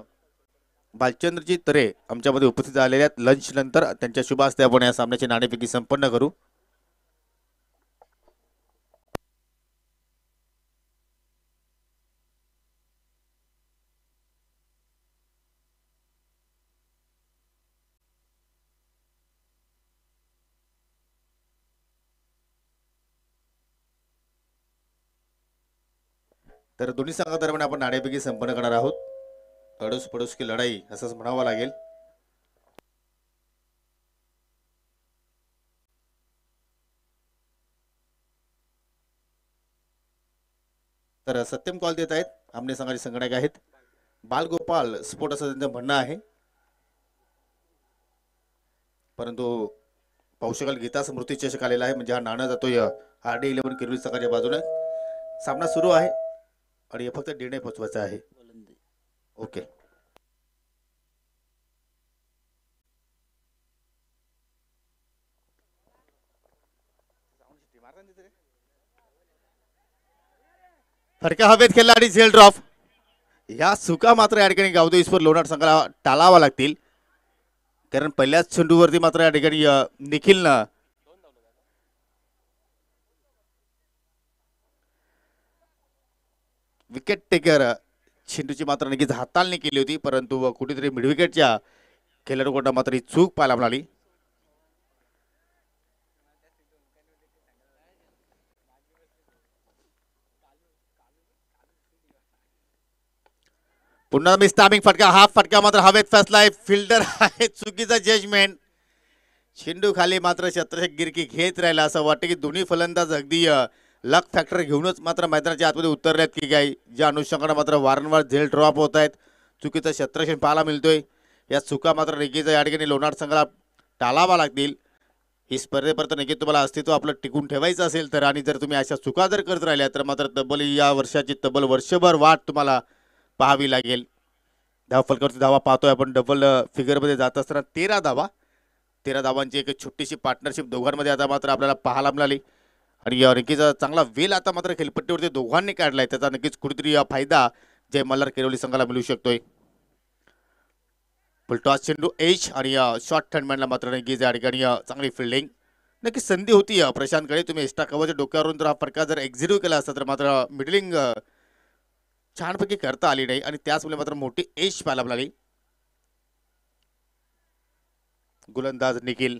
बालचंद्रजी तरे आमच्यामध्ये उपस्थित झालेले आहेत. लंच नंतर त्यांच्या शुभ हस्ते आपण या सामन्याची नाणेफेकी संपन्न करू. तर दोन्ही संघादरम्यान आपण नाणेफेकी संपन्न करणार आहोत. अडोस पडोस की लढाई असंच म्हणावं लागेल. तर सत्यम कॉल देत आहेत. आमने संघाचे संगणक आहेत. बालगोपाल स्पोर्ट असं त्यांचं म्हणणं आहे, परंतु पाहू शकाल गीता स्मृती चषक आलेला आहे, म्हणजे हा नाणं जातोय RD 11 किरवली संघाच्या बाजूने. सामना सुरू आहे आणि फक्त निर्णय पोहोचवायचा आहे. ओके. फटका हवेत खेळला आणि झेल ड्रॉप. या चुका मात्र या ठिकाणी गावदेवी इस्पोर्ट लोणार संघाला टाळावा लागतील, कारण पहिल्याच चेंडूवरती मात्र या ठिकाणी निखिलनं विकेट टेकर चेंडूची मात्र नक्कीच हाताळणी केली होती, परंतु कुठेतरी मिड विकेटच्या खेळाडूकडून मात्र ही चूक पाहायला मिळाली. पुन्हा मिस टायमिंग फटका. हा फटका मात्र हवेत फसलाय. फिल्डर आहे चुकीचा जजमेंट. चेंडू खाली मात्र शतरक्षक गिरकी घेत राहिला. असं वाटतं की दोन्ही फलंदाज अगदी लक फॅक्टर घेऊनच मात्र मैदानाच्या आतमध्ये उतरल्यात की काय, ज्या अनुषंगाने मात्र वारंवार झेल ड्रॉप होत आहेत. चुकीचं शतरक्षण पाहायला मिळतोय. या चुका मात्र नक्कीच या ठिकाणी लोणार संघाला टाळावा लागतील. ही स्पर्धेपर्यंत नक्कीच तुम्हाला अस्तित्व आपलं टिकून ठेवायचं असेल तर, आणि जर तुम्ही अशा चुका जर करत राहिल्या तर मात्र तब्बल या वर्षाची तब्बल वर्षभर वाट तुम्हाला पाहावी लागेल. धाव फलकावरती धावा पाहतोय आपण डबल फिगरमध्ये जात असताना 13 धावा. 13 धावांची एक छोटीशी पार्टनरशिप दोघांमध्ये आता मात्र आपल्याला पाहायला मिळाली आणि नक्कीच चांगला वेल आता मात्र खेळपट्टीवरती दोघांनी काढलाय. त्याचा नक्कीच कुठेतरी फायदा जय मल्हार किरवली संघाला मिळू शकतोय. फुलटॉस चेंडू एज आणि शॉर्ट थंडमॅनला मात्र नक्कीच या ठिकाणी चांगली फिल्डिंग नक्कीच संधी होती प्रशांतकडे. तुम्ही एक्स्ट्रा कव्हरच्या डोक्यावरून जर हा फटका जर एक्झिक्यूट केला असता तर मात्र मिडलिंग छानपैकी करता आली नाही आणि त्याचमुळे मात्र मोठी एज पाहायला मिळाली. गोलंदाज निखिल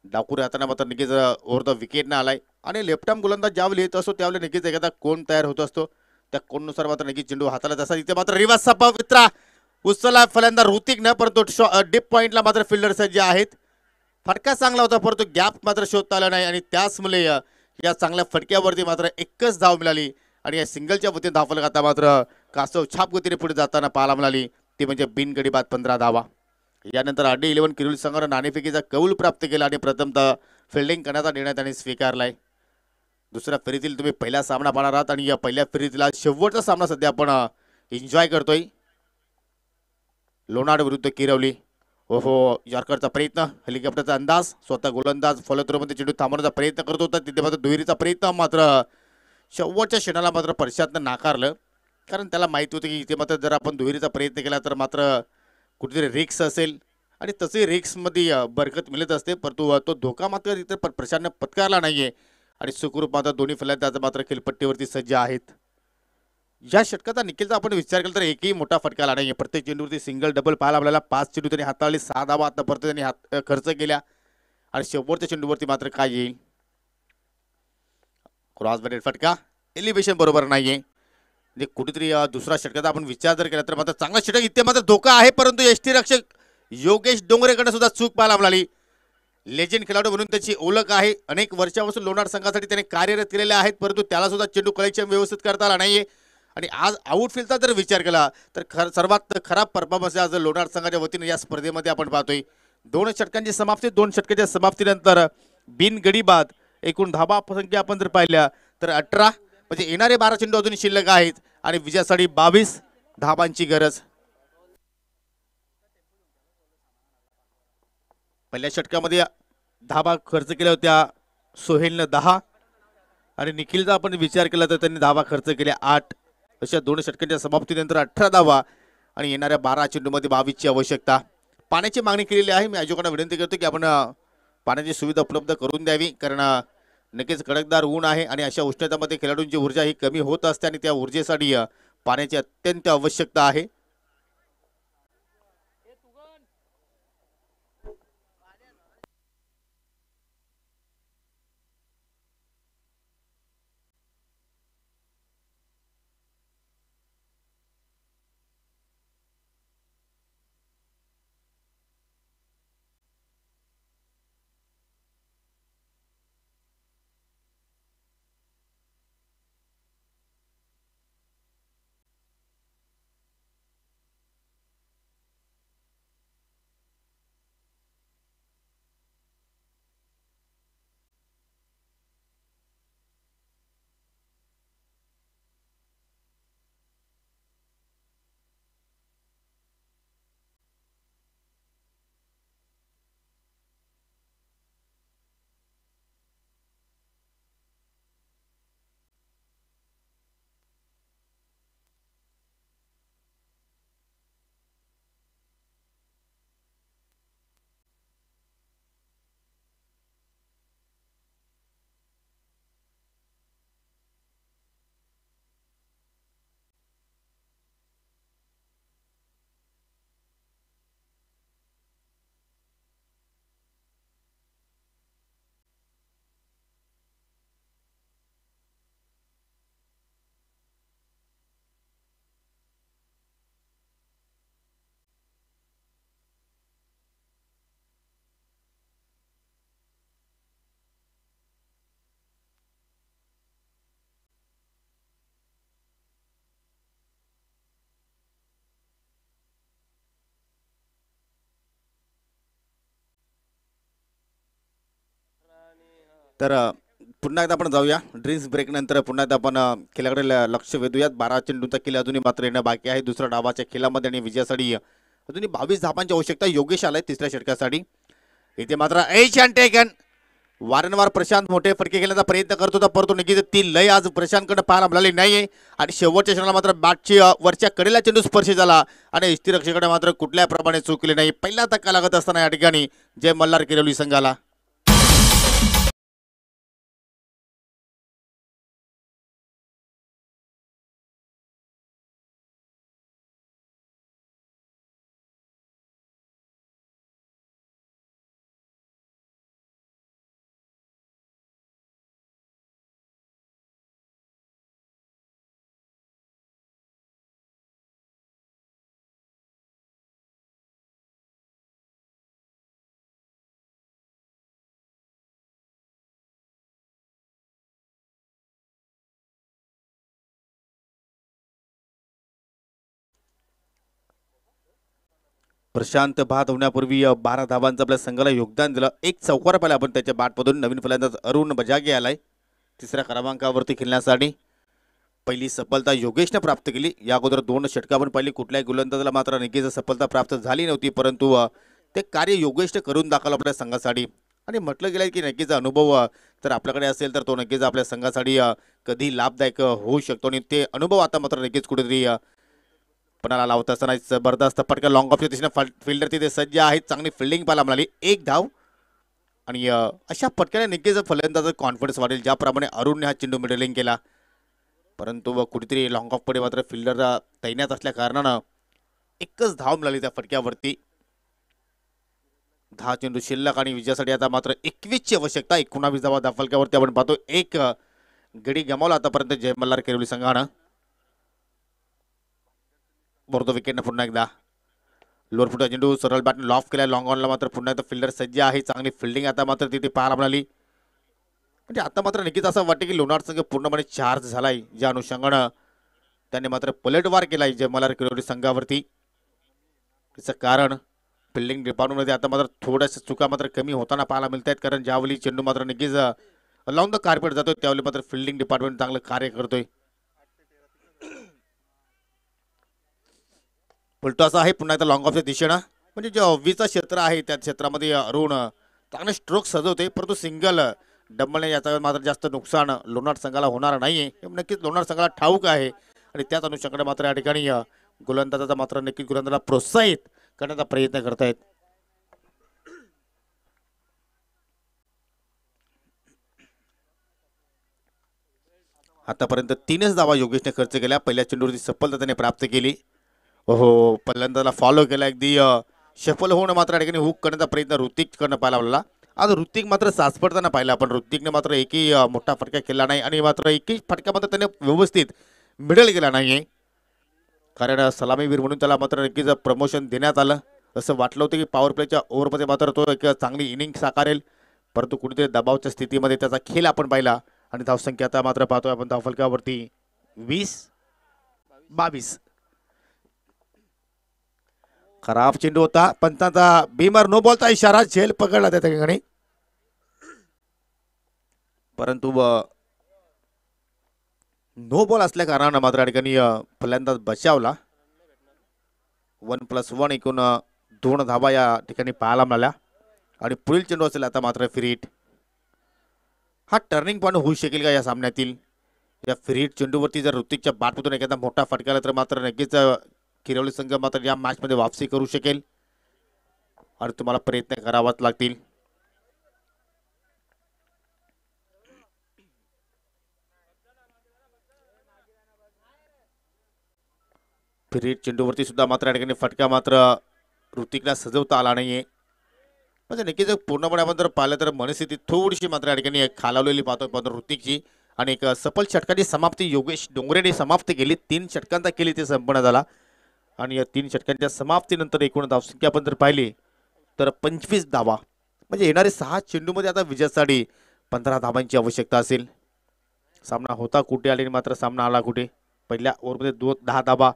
डाकू राहताना मात्र नक्कीच ओव्हर द विकेटनं आलाय आणि लेफ्ट आर्म गोलंदाज ज्यावेळी येत असतो त्यावेळी नक्कीच एखादा कोण तयार होत असतो. त्या कोणनुसार मात्र नक्कीच चेंडू हाताला तसा इथे मात्र रिवर्स पवित्रा उचलला फलंदाज ऋतिकनं, परंतु डीप पॉइंटला मात्र फिल्डर सज्ज आहेत. फटका चांगला होता परंतु गॅप मात्र शोधता आला नाही आणि त्याचमुळे या चांगल्या फटक्यावरती मात्र एकच धाव मिळाली आणि या सिंगलच्या वतीने धावफलक आता मात्र कासव छाप गतीने पुढे जाताना पाहायला मिळाली, ती म्हणजे बिनगडी बाद 15 धावा. यानंतर RD 11 किरवली संघानं नाणेफेकीचा कौल प्राप्त केला आणि प्रथमतः फिल्डिंग करण्याचा निर्णय त्यांनी स्वीकारलाय. दुसऱ्या फेरीतील तुम्ही पहिला सामना पाहणार आहात आणि या पहिल्या फेरीतला शेवटचा सामना सध्या आपण एन्जॉय करतोय. लोणार विरुद्ध किरवली. ओहो, यॉर्करचा प्रयत्न, हेलिकॉप्टरचा अंदाज, स्वतः गोलंदाज फॉलो थ्रोमध्ये चेंडू थांबवण्याचा प्रयत्न करत होता. तिथे मात्र दुहेरीचा प्रयत्न मात्र शेवटच्या क्षणाला मात्र प्रशांतनं नाकारलं, कारण त्याला माहिती होतं की इथे मात्र जर आपण दुहेरीचा प्रयत्न केला तर मात्र कुठेतरी रिक्स असेल आणि तसे रिक्समध्ये बरकत मिळत असते, परंतु तो धोका मात्र इथे प्रशांतनं पत्कारला नाहीये आणि सुखरूप मात्र दोन्ही फलंदाज मात्र खेळपट्टीवरती सज्ज आहेत. या षटकाचा निखिलचा आपण विचार केला तर एकही मोठा फटका आला नाहीये. प्रत्येक चेंडूवरती सिंगल डबल पाहायला आपल्याला 5 चेंडू त्यांनी हाताळले, 6 धावा आतापर्यंत त्यांनी खर्च केल्या आणि शेवटच्या चेंडूवरती मात्र काय येईल, क्रॉस बॅटेड फटका, एलिव्हेशन बरोबर नाहीये. म्हणजे कुठेतरी दुसरा षटकाचा आपण विचार जर केला तर मात्र चांगला षटक, इथे मात्र धोका आहे, परंतु यष्टीरक्षक योगेश डोंगरेकडे सुद्धा चूक पाहायला मिळाली. लेजेंड खेळाडू म्हणून त्याची ओळख आहे, अनेक वर्षापासून लोणार संघासाठी त्याने कार्यरत केलेले आहेत, परंतु त्याला सुद्धा चेंडू कलेक्शन व्यवस्थित करता आला नाहीये. आणि आज आउटफील्डचा जर विचार केला तर सर्वात खराब परफॉर्मन्स आज लोणार संघाच्या वतीने या स्पर्धेमध्ये आपण पाहतोय. 2 षटकांची समाप्ती, 2 षटकाच्या समाप्तीनंतर बिनगडी बाद एकूण धाबा संख्या आपण जर पाहिल्या तर 18, म्हणजे येणारे 12 चेंडू अजून शिल्लक आहेत आणि विजयासाठी 22 धाबांची गरज. पहिल्या षटकामध्ये धाबा खर्च केल्या होत्या सोहेलनं 10 आणि निखिलचा आपण विचार केला तर त्यांनी धाबा खर्च केल्या 8. अशा 2 षटकांच्या समाप्तीनंतर 18 धावा आणि येणाऱ्या 12 चेंडूमध्ये 22 ची आवश्यकता. पाण्याची मागणी केलेली आहे. मी आयोजकांना विनंती करतो की आपण पाण्याची सुविधा उपलब्ध करून द्यावी, कारण नक्कीच कडकदार ऊन आहे आणि अशा उष्णतेमध्ये खेळाडूंची ऊर्जा ही कमी होत असते आणि त्या ऊर्जेसाठी पाण्याची अत्यंत आवश्यकता आहे. तर पुन्हा एकदा आपण जाऊया ड्रिंक्स ब्रेक नंतर. पुन्हा एकदा आपण खेळाकडे लक्ष वेधूयात. 12 चेंडूचा खेळ अजूनही मात्र येणं बाकी आहे दुसऱ्या डावाच्या खेळामध्ये आणि विजयासाठी अजूनही 22 धावांची आवश्यकता. योगेश आलाय तिसऱ्या षटकासाठी. इथे मात्र टेकन वारंवार प्रशांत मोठे फटके खेळण्याचा प्रयत्न करत होता, परंतु नक्कीच ती लय आज प्रशांतकडे पाहायला मिळाली नाहीये आणि शेवटच्या क्षणाला मात्र बॅटची वरच्या कडेला चेंडू स्पर्श झाला आणि यष्टीरक्षकाने मात्र कुठल्या प्रमाणे चूक केली नाही. पहिला धक्का लागत असताना या ठिकाणी जय मल्हार किरवली संघाला. प्रशांत बाद होण्यापूर्वी 12 धावांचं आपल्या संघाला योगदान दिलं. एक चौकार पाहिला आपण त्याच्या बॅटमधून. नवीन फलंदाज अरुण बजागे आलाय तिसऱ्या क्रमांकावरती खेळण्यासाठी. पहिली सफलता योगेशने प्राप्त केली. या अगोदर 2 षटका आपण पाहिली, कुठल्याही गोलंदाजाला मात्र नक्कीच सफलता प्राप्त झाली नव्हती, परंतु ते कार्य योगेशने करून दाखवलं आपल्या संघासाठी. आणि म्हटलं गेलं की नक्कीच अनुभव जर आपल्याकडे असेल तर तो नक्कीच आपल्या संघासाठी कधी लाभदायक होऊ शकतो आणि ते अनुभव आता मात्र नक्कीच कुठेतरी पणाला लावत असताना जबरदस्त फटका लॉंग ऑफच्या दिशेने फिल्डर तिथे सज्ज आहेत. चांगली फिल्डिंग पाहायला मिळाली. 1 धाव आणि अशा फटक्याने नक्कीच फलंदाजाचा कॉन्फिडन्स वाढेल, ज्याप्रमाणे अरुणने हा चेंडू मिडलिंग केला. परंतु कुठेतरी लॉंग ऑफ कडे मात्र फिल्डर तैनात असल्या कारणानं एकच धाव मिळाली त्या फटक्यावरती. 10 चेंडू शिल्लक आणि विजयासाठी आता मात्र 21 ची आवश्यकता. 19 धावा धाफलक्यावरती आपण पाहतो. एक गडी गमावला आतापर्यंत जय मल्हार किरोली संघानं. बोर्दो विकेटने पुन्हा एकदा लोअर फुटा चेंडू सरळ बॅट लॉफ केला. लॉंग ऑनला मात्र पुन्हा एकदा फिल्डर सज्ज आहे. चांगली फिल्डिंग आता मात्र तिथे पाहायला मिळाली. म्हणजे आता मात्र नक्कीच असं वाटतं की लोणार संघ पूर्णपणे चार्ज झालाय. ज्या अनुषंगानं त्याने मात्र पलटवार केलाय जय मल्हार किरोली संघावरती. त्याचं कारण फिल्डिंग डिपार्टमेंटमध्ये आता मात्र थोड्याशा चुका मात्र कमी होताना पाहायला मिळत आहेत. कारण ज्यावेळी चेंडू मात्र नक्कीच लावून द कार्पेट जातोय त्यावेळी मात्र फिल्डिंग डिपार्टमेंट चांगलं कार्य करतोय. उलटं असं आहे पुन्हा एकदा लॉंग ऑफच्या दिशेनं. म्हणजे जे ऑव्हीचं क्षेत्र आहे त्या क्षेत्रामध्ये अरुण चांगले स्ट्रोक सजवते. परंतु सिंगल डबलने याचा मात्र जास्त नुकसान लोणार संघाला होणार नाहीये हे नक्कीच लोणार संघाला ठाऊक आहे. आणि त्याच अनुषंगाने मात्र या ठिकाणी गोलंदाजाचा मात्र नक्कीच गोलंदाजाला प्रोत्साहित करण्याचा प्रयत्न करतायत. आतापर्यंत 3च धावा योगेशने खर्च केल्या. पहिल्या चेंडूवरती सफलता त्याने प्राप्त केली. हो पहिल्यांदाला फॉलो केला. अगदी सफल होऊन मात्र या ठिकाणी हुक करण्याचा प्रयत्न ऋतिक करणं पाहायला लागला. आज ऋतिक मात्र सासपडताना पाहिला पण ऋतिकने मात्र एकही मोठा फटका केला नाही आणि मात्र एकही फटका मात्र त्याने व्यवस्थित मिडल केला नाहीये. कारण सलामीवीर म्हणून त्याला मात्र नक्कीच प्रमोशन देण्यात आलं. असं वाटलं होतं की पॉवर प्लेच्या ओव्हरमध्ये मात्र तो एक चांगली इनिंग साकारेल. परंतु कुठेतरी दबावच्या स्थितीमध्ये त्याचा खेळ आपण पाहिला आणि धावसंख्या आता मात्र पाहतोय आपण धावफलकावरती 20-22. खराब चेंडू होता. पंचांचा बीमर नो बॉलचा इशारा. झेल पकडला त्या ठिकाणी. परंतु नो बॉल असल्या कारणानं मात्र या ठिकाणी फलंदाज बचावला. 1+1 एकूण 2 धावा या ठिकाणी पाहायला मिळाल्या. आणि पुढील चेंडू असेल आता मात्र फ्री हिट. हा टर्निंग पॉईंट होऊ शकेल का या सामन्यातील. या फ्री हिट चेंडूवरती जर ऋतिकच्या बॅटमधून एखादा मोठा फटका आला तर मात्र नक्कीच किरोली संघ मात्र या मॅच मध्ये वापसी करू शकेल आणि तुम्हाला प्रयत्न करावाच लागतील. फ्री चेंडूवरती सुद्धा मात्र या ठिकाणी फटका मात्र ऋतिकला सजवता आला नाहीये. म्हणजे नक्कीच पूर्णपणे आपण जर पाहिलं तर मनस्थिती थोडीशी मात्र या ठिकाणी खालावलेली पाहतोय पण ऋतिकची. आणि एक सफल षटकाची समाप्ती योगेश डोंगरेने समाप्त केली. 3 षटकांचा केली ते संपन्न झाला. आणि या 3 षटकांच्या समाप्तीनंतर एकूण धावसंख्या आपण जर पाहिली तर 25 धावा. म्हणजे येणारे 6 चेंडूमध्ये आता विजयासाठी 15 धावांची आवश्यकता असेल. सामना होता कुठे आणि मात्र सामना आला कुठे. पहिल्या ओव्हरमध्ये 10 धावा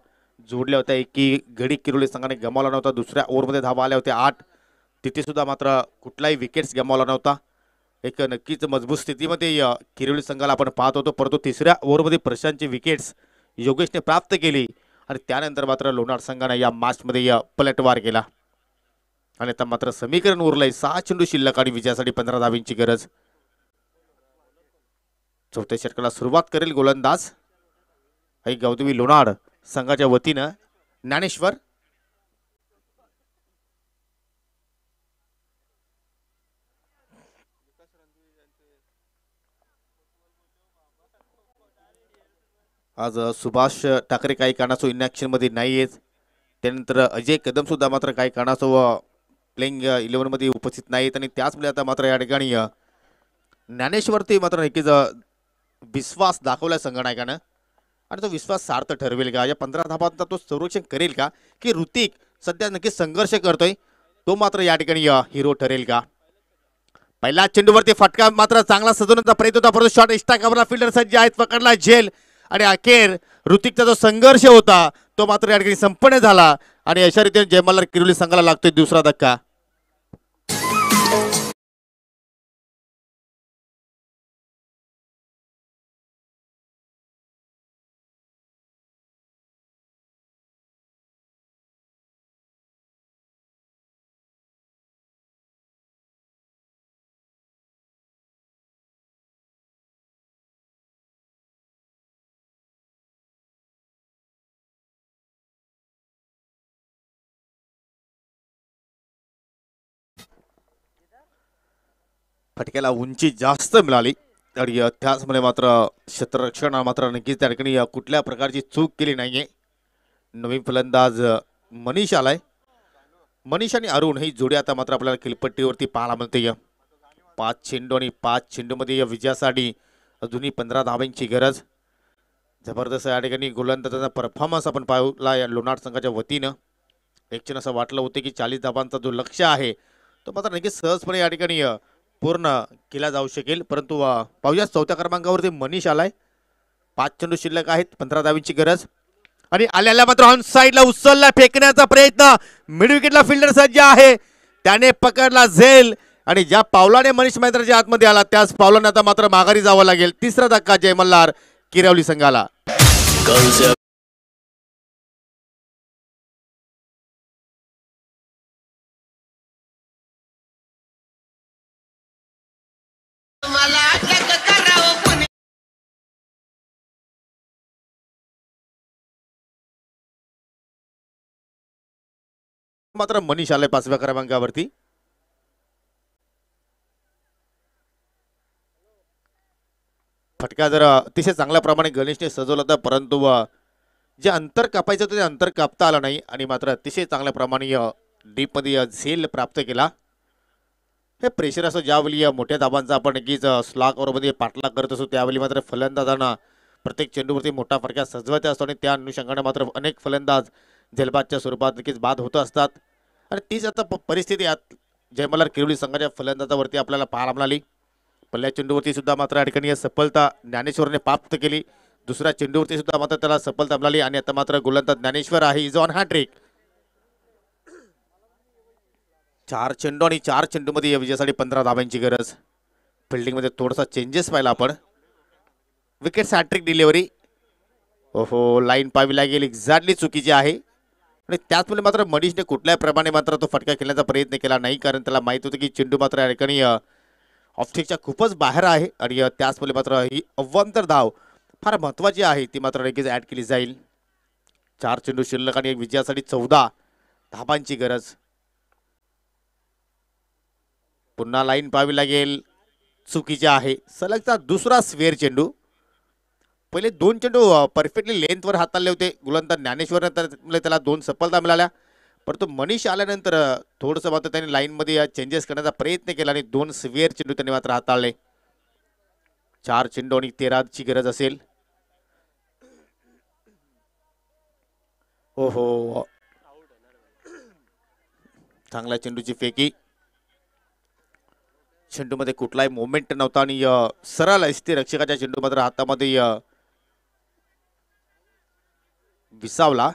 जोडल्या होत्या. एकी गडी किरोली संघाने गमावला नव्हता. दुसऱ्या ओव्हरमध्ये धावा आल्या होत्या 8. तिथे सुद्धा मात्र कुठलाही विकेट्स गमावला नव्हता. एक नक्कीच मजबूत स्थितीमध्ये किरोली संघाला आपण पाहत होतो. परंतु तिसऱ्या ओव्हरमध्ये प्रशांतची विकेट्स योगेशने प्राप्त केली आणि त्यानंतर मात्र लोणार संघाने या मॅचमध्ये पलटवार केला. आणि आता मात्र समीकरण उरलंय 6 चेंडू शिल्लक आणि विजयासाठी 15 धावांची गरज. चौथ्या षटकाला सुरुवात करेल गोलंदाज गौतमी लोणार संघाच्या वतीनं ज्ञानेश्वर. आज सुभाष ठाकरे काही कारणास्तव इनॅक्शन मध्ये नाहीयेत. त्यानंतर अजय कदम सुद्धा मात्र काही कारणास्तव प्लेइंग 11 मध्ये उपस्थित नाहीत. आणि त्याचमुळे आता मात्र या ठिकाणी ज्ञानेश्वरती मात्र नक्कीच विश्वास दाखवला संघनायकानं. आणि तो विश्वास सार्थ ठरवेल का. या 15 धावांचा तो संरक्षण करेल का की ऋतिक सध्या नक्कीच संघर्ष करतोय तो मात्र या ठिकाणी हिरो ठरेल का. पहिल्या चेंडूवरती फटका मात्र चांगला सजवण्याचा प्रयत्न होता परंतु शॉट इष्टा कव्हरला फिल्डर सज्ज आहेत. पकडला झेल आणि अखेर ऋतिकचा जो संघर्ष होता तो मात्र या ठिकाणी संपन्न झाला. आणि अशा रीतीने जय मल्हार किरोली संघाला लागतोय दुसरा धक्का. फटक्याला उंची जास्त मिळाली आणि त्याचमुळे मात्र क्षेत्ररक्षण मात्र नक्कीच त्या ठिकाणी कुठल्या प्रकारची चूक केली नाहीये. नवीन फलंदाज मनीष आलाय मनीष आणि अरुण ही जोडी आता मात्र आपल्याला किलपट्टीवरती पाहायला मिळते. 5 चेंडू आणि 5 चेंडूमध्ये या विजयासाठी अजूनही 15 धावांची गरज. जबरदस्त या ठिकाणी गोलंदाजाचा परफॉर्मन्स आपण पाहिला या लोणार संघाच्या वतीनं. एक क्षण असं वाटलं होतं की 40 धावांचा जो लक्ष्य आहे तो मात्र नक्कीच सहजपणे या ठिकाणी पूर्ण केला जाऊ शकेल. परंतु पाहूया चौथ्या क्रमांकावरती मनीष आलाय. 5 चेंडू शिल्लक आहेत, 15 धावांची गरज. आणि आल्याला मात्र ऑन साईडला उचलला फेकण्याचा प्रयत्न. मिड विकेटला फिल्डर सज्ज आहे, त्याने पकडला झेल आणि ज्या पावलाने मनीष मैदानाच्या आतमध्ये आला त्याच पावलाने आता मात्र माघारी जावं लागेल. तिसरा धक्का जय मल्हार किरवली संघाला. मात्र मनीष आलाय 5व्या क्रमांकावरती. फटका जर अतिशय चांगल्या प्रमाणे गणेशने सजवला होता, परंतु जे अंतर कापायचं होतं ते अंतर कापता आलं नाही आणि मात्र अतिशय चांगल्या प्रमाणे डीप मध्ये झेल प्राप्त केला. हे प्रेशर असं ज्यावेळी मोठ्या धाबांचा आपण नक्कीच स्लॉग ओव्हरमध्ये पाठलाग करत असतो त्यावेळी मात्र फलंदाजांना प्रत्येक चेंडूवरती मोठा फटका सजवायचा असतो आणि त्या अनुषंगाने मात्र अनेक फलंदाज झेलबादच्या स्वरूपात नक्कीच बाद होत असतात. आणि तीच आता परिस्थिती जयमल्हार किरवली संघाच्या फलंदाजावरती आपल्याला पाहायला मिळाली. पहिल्या चेंडूवरती सुद्धा मात्र या ठिकाणी सफलता ज्ञानेश्वरने प्राप्त केली. दुसऱ्या चेंडूवरती सुद्धा मात्र त्याला सफलता मिळाली आणि आता मात्र गोलंदाज ज्ञानेश्वर आहे इज ऑन हॅट्रिक. 4 चेंडू आणि 4 चेंडूमध्ये या विजयासाठी 15 धावांची गरज. फिल्डिंगमध्ये थोडासा चेंजेस पाहिला आपण. Wicket hat trick delivery. ओहो, लाईन पाहावी लागेल, एक्झॅक्टली चुकीची आहे आणि त्याचमुळे मात्र मनीषने कुठल्याही प्रमाणे मात्र तो फटका खेळण्याचा प्रयत्न केला नाही, कारण त्याला माहित होतं की चेंडू मात्र या ठिकाणी ऑफस्टिकच्या खूपच बाहेर आहे आणि त्याचमुळे मात्र ही अव्वंतर धाव फार महत्वाची आहे ती मात्र लगेच ऍड केली जाईल. 4 चेंडू शिल्लक आणि विजयासाठी 14 धाबांची गरज. पुन्हा लाईन पाहावी लागेल, चुकीचे आहे. सलगचा दुसरा स्वेअर चेंडू. पहिले 2 चेंडू परफेक्टली लेंथवर हाताळले होते गोलंदाज ज्ञानेश्वरने, तर त्याला 2 सफलता मिळाल्या. परंतु मनीष आल्यानंतर थोडंसं मात्र त्यांनी लाईनमध्ये चेंजेस करण्याचा प्रयत्न केला आणि 2 स्वेअर चेंडू त्यांनी मात्र हाताळले. 4 चेंडू आणि 13ची गरज असेल. हो हो, चांगल्या चेंडूची फेकी. चेंडूमध्ये कुठलाही मोमेंट नव्हता आणि सरळ स्थिर रक्षकाच्या चेंडू मात्र हातामध्ये विसावला.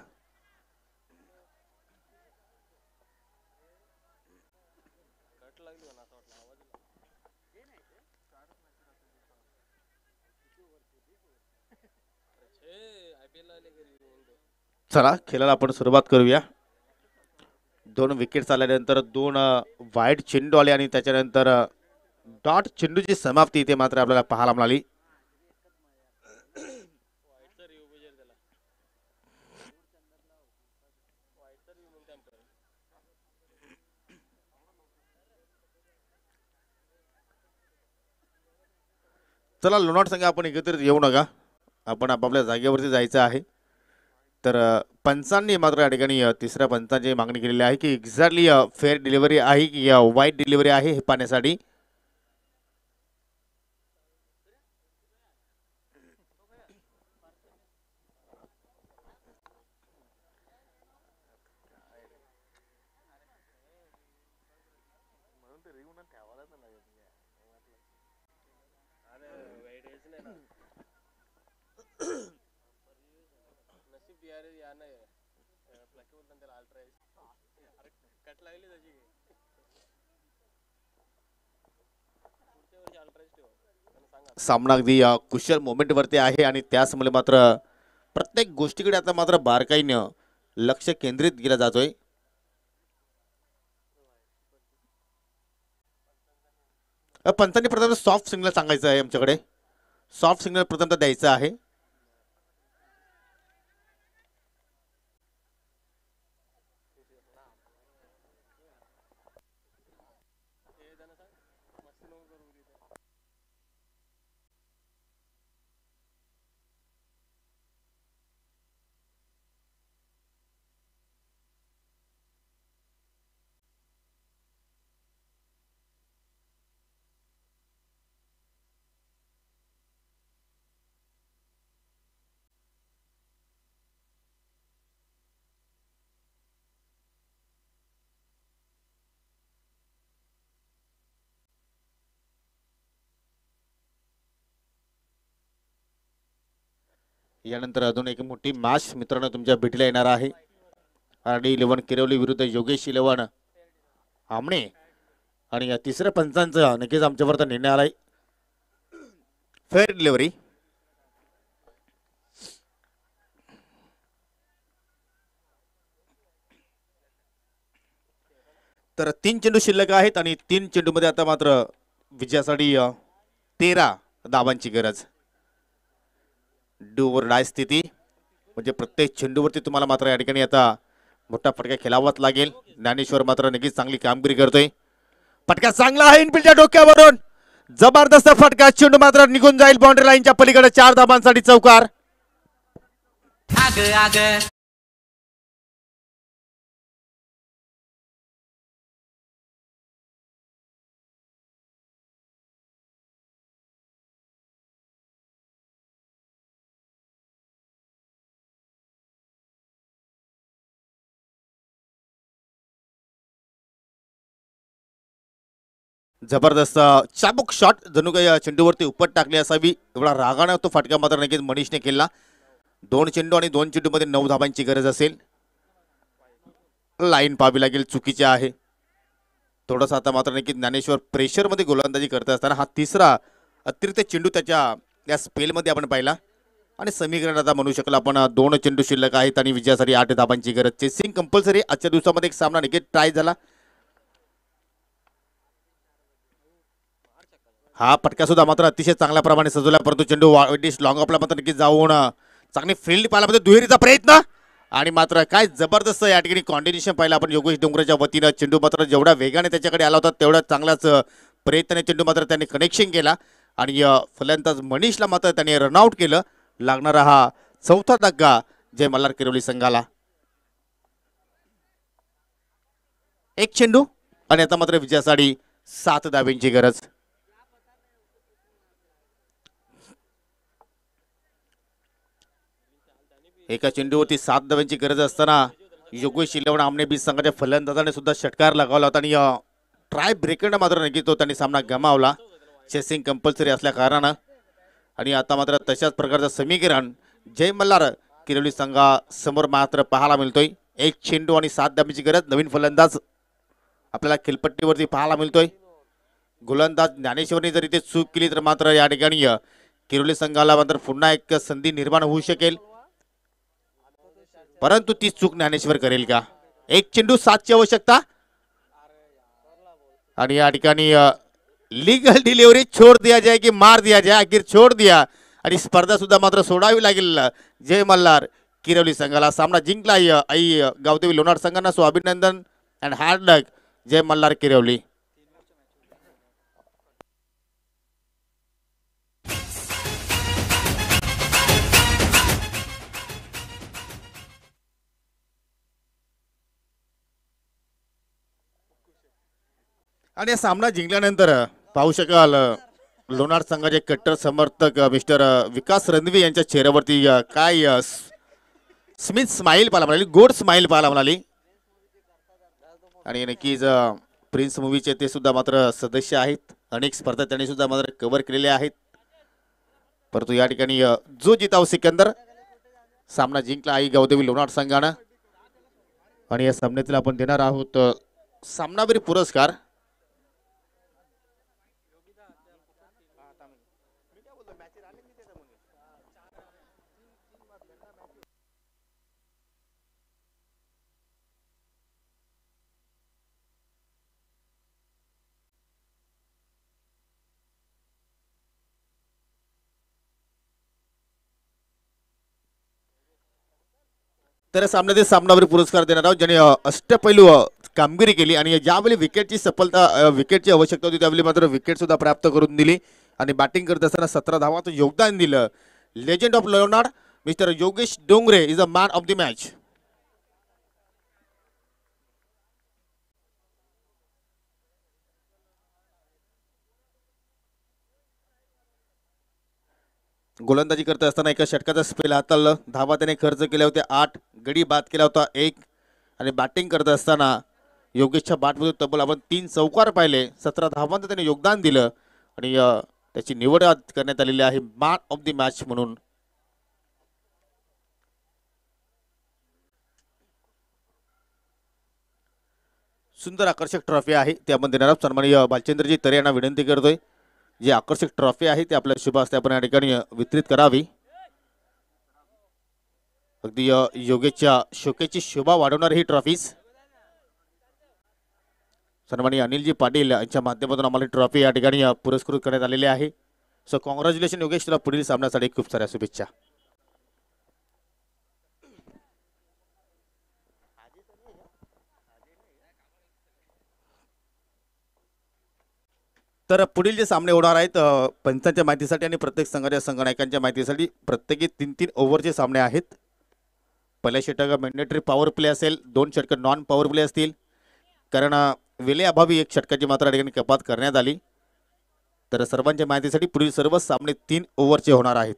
चला खेळाला आपण सुरुवात करूया. 2 विकेट्स आल्यानंतर 2 वाईड चेंडू आले आणि त्याच्यानंतर डॉट चेंडूची समाप्ती इथे मात्र आपल्याला पाहायला मिळाली. चला लोणार संघ आपण एकत्रित येऊ नका, आपण आपापल्या जागेवरती जायचं आहे. तर पंचांनी मात्र या ठिकाणी तिसऱ्या पंचांची मागणी केलेली आहे की एक्झॅक्टली फेअर डिलिव्हरी आहे की वाईट डिलिव्हरी आहे हे पाहण्यासाठी. सामना अगदी कुशल मोमेंट वरती आहे आणि त्याचमुळे मात्र प्रत्येक गोष्टीकडे आता मात्र बारकाईनं लक्ष केंद्रित केला जातोय. पंचांनी प्रथम सॉफ्ट सिग्नल सांगायचं आहे, आमच्याकडे सॉफ्ट सिग्नल प्रथम द्यायचं आहे. यानंतर अजून एक मोठी मॅच मित्रांनो तुमच्या भेटीला येणार आहे. RD11 किरवली विरुद्ध योगेश 11 आमणे. आणि या तिसऱ्या पंचांचा नक्कीच आमच्यावर निर्णय आलाय. Fair delivery. तर 3 चेंडू शिल्लक आहेत आणि 3 चेंडूमध्ये आता मात्र विजयासाठी 13 धावांची गरज. डू ओव्हर डाय स्थिती म्हणजे प्रत्येक चेंडूवरती तुम्हाला मात्र या ठिकाणी आता मोठा फटका खेळावाच लागेल. ज्ञानेश्वर मात्र नक्कीच चांगली कामगिरी करतोय. फटका चांगला आहे इनफिल्डच्या डोक्यावरून. जबरदस्त फटका. चेंडू मात्र निघून जाईल बाउंड्री लाईनच्या पलीकडे. 4 धावांसाठी चौकार. जबरदस्त चाबुक शॉट जणू काही चेंडूवरती उपट टाकली असावी एवढा रागाने तो फटका मात्र नक्कीच मनीषने केला. 2 चेंडू आणि 2 चेंडूमध्ये 9 धावांची गरज असेल. लाईन पाहावी लागेल चुकीची आहे थोडासा. आता मात्र नक्कीच ज्ञानेश्वर प्रेशरमध्ये गोलंदाजी करत असताना हा तिसरा अतिरिक्त चेंडू त्याच्या या स्पेलमध्ये आपण पाहिला. आणि समीकरण आता म्हणू शकलो आपण 2 चेंडू शिल्लक आहेत आणि विजयासाठी 8 धावांची गरज. Chasing compulsory. आजच्या दिवसामध्ये एक सामना नक्कीच ट्राय झाला. हा फटका सुद्धा मात्र अतिशय चांगल्या प्रमाणे सजवला परंतु चेंडू लॉंग ऑफला मात्र नक्कीच जाऊन चांगली फील्ड पाहायला मध्ये दुहेरीचा प्रयत्न. आणि मात्र काय जबरदस्त या ठिकाणी कॉम्बिनेशन पाहिलं आपण योगेश डोंगरेच्या वतीनं. चेंडू मात्र जेवढा वेगाने त्याच्याकडे आला होता तेवढा चांगलाच प्रयत्नाने चेंडू मात्र त्यांनी कनेक्शन केला. आणि फलंदाज मनीषला मात्र त्यांनी रनआउट केलं. लागणारा हा 4था धक्का जय मल्हार किरवली संघाला. 1 चेंडू आणि आता मात्र विजयासाठी 7 धावांची गरज. एका चेंडूवरती 7 धावांची गरज असताना योगेश 11 आमने बीच संघाच्या फलंदाजाने सुद्धा षटकार लगावला होता आणि ट्राय ब्रेकरने मात्र नक्की तो त्यांनी सामना गमावला चेसिंग कंपल्सरी असल्या कारणानं. आणि आता मात्र तशाच प्रकारचं समीकरण जय मल्हार किरवली संघासमोर मात्र पाहायला मिळतोय. 1 चेंडू आणि 7 धावांची गरज. नवीन फलंदाज आपल्याला खेळपट्टीवरती पाहायला मिळतोय. गोलंदाज ज्ञानेश्वरने जर इथे चूक केली तर मात्र या ठिकाणी किरवली संघाला मात्र पुन्हा एक संधी निर्माण होऊ शकेल. परंतु ती चूक ज्ञानेश्वर करेल का. 1 चेंडू 7 ची आवश्यकता. आणि या ठिकाणी लीगल डिलिव्हरी. छोड़ दिया जाए की मार दिया जाए. अखेर छोड़ दिया आणि स्पर्धा सुद्धा मात्र सोडावी लागेल जय मल्हार किरवली संघाला. सामना जिंकला आई गावदेवी लोणार संघांना. सो अभिनंदन अँड हार्ड लक जय मल्हार किरवली. आणि सामना जिंकल्यानंतर पाहू शकाल लोणार संघाचे कट्टर समर्थक मिस्टर विकास रणवी यांच्या चेहऱ्यावरती काय स्मिथ स्माइल पाहायला मिळाली. गोड स्माइल पाहायला मिळाली. आणि नक्कीच प्रिन्स मूवीचे ते सुद्धा मात्र सदस्य आहेत. अनेक स्पर्धा त्यांनी सुद्धा मात्र कव्हर केलेल्या आहेत. परंतु या ठिकाणी जो जिताव सिकंदर सामना जिंकला आई गावदेवी लोणार संघानं. आणि या सामन्यातील आपण देणार आहोत सामनावीर पुरस्कार. तर सामन्यातील सामनावीर पुरस्कार देणार आहोत ज्याने अष्टपैलू कामगिरी केली आणि ज्यावेळी विकेटची सफलता विकेटची आवश्यकता होती त्यावेळी मात्र विकेट सुद्धा प्राप्त करून दिली. आणि बॅटिंग करत असताना 17 धावांचं योगदान दिलं. Legend of Lonar mister Yogesh Dongre is a man of the match. गोलंदाजी करत असताना एका षटकाचा स्पेल हाताळलं. धावा त्याने खर्च केल्या होत्या 8. गडी बाद केला होता 1. आणि बॅटिंग करत असताना योगेशच्या बॅटमधून तब्बल आपण 3 चौकार पाहिले. 17 धावांचं त्याने योगदान दिलं आणि त्याची निवड करण्यात आलेली आहे मॅन ऑफ द मॅच म्हणून. सुंदर आकर्षक ट्रॉफी आहे ते आपण देणार आहोत. सन्माननीय भालचंद्रजी तरे यांना विनंती करतोय, जी आकर्षक ट्रॉफी आहे ती आपल्या शुभ हस्ते आपण या ठिकाणी वितरित करावी. अगदी योगेशच्या शोकेची शोभा वाढवणारी ही ट्रॉफीज सन्माननीय अनिलजी पाटील यांच्या माध्यमातून आम्हाला ट्रॉफी या ठिकाणी पुरस्कृत करण्यात आलेली आहे. सो कॉंग्रॅच्युलेशन योगेश, तुला पुढील सामन्यासाठी खूप साऱ्या शुभेच्छा. तर पुढील जे सामने होणार आहेत पंचांच्या माहितीसाठी आणि प्रत्येक संघाच्या संघनायकांच्या माहितीसाठी प्रत्येकी 3-3 ओव्हरचे सामने आहेत. पहिल्या षटक मॅन्डेटरी पॉवर प्ले असेल, 2 षटक नॉन पॉवर प्ले असतील. कारण वेळेअभावी 1 षटकाची मात्र या ठिकाणी कपात करण्यात आली. तर सर्वांच्या माहितीसाठी पुढील सर्व सामने 3 ओव्हरचे होणार आहेत.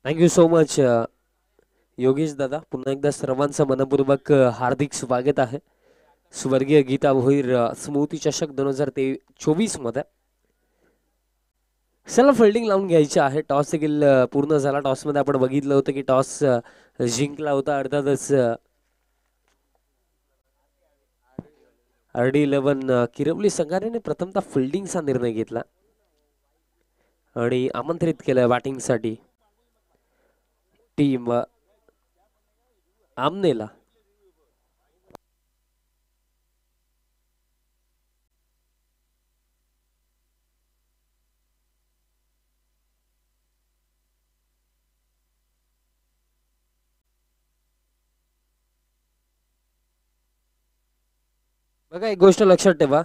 थँक्यू सो मच योगेश दादा. पुन्हा एकदा सर्वांचं मनपूर्वक हार्दिक स्वागत आहे स्वर्गीय गीता भोईर स्मृती चषक 2024 मध्ये. चला फिल्डिंग लावून घ्यायची आहे. टॉस देखील पूर्ण झाला. टॉस मध्ये आपण बघितलं होतं की टॉस जिंकला होता. अर्थातच RD11 किरवली संघाने प्रथमतः फिल्डिंगचा निर्णय घेतला आणि आमंत्रित केलं बॅटिंगसाठी टीम आमनेला. बघा एक गोष्ट लक्षात ठेवा,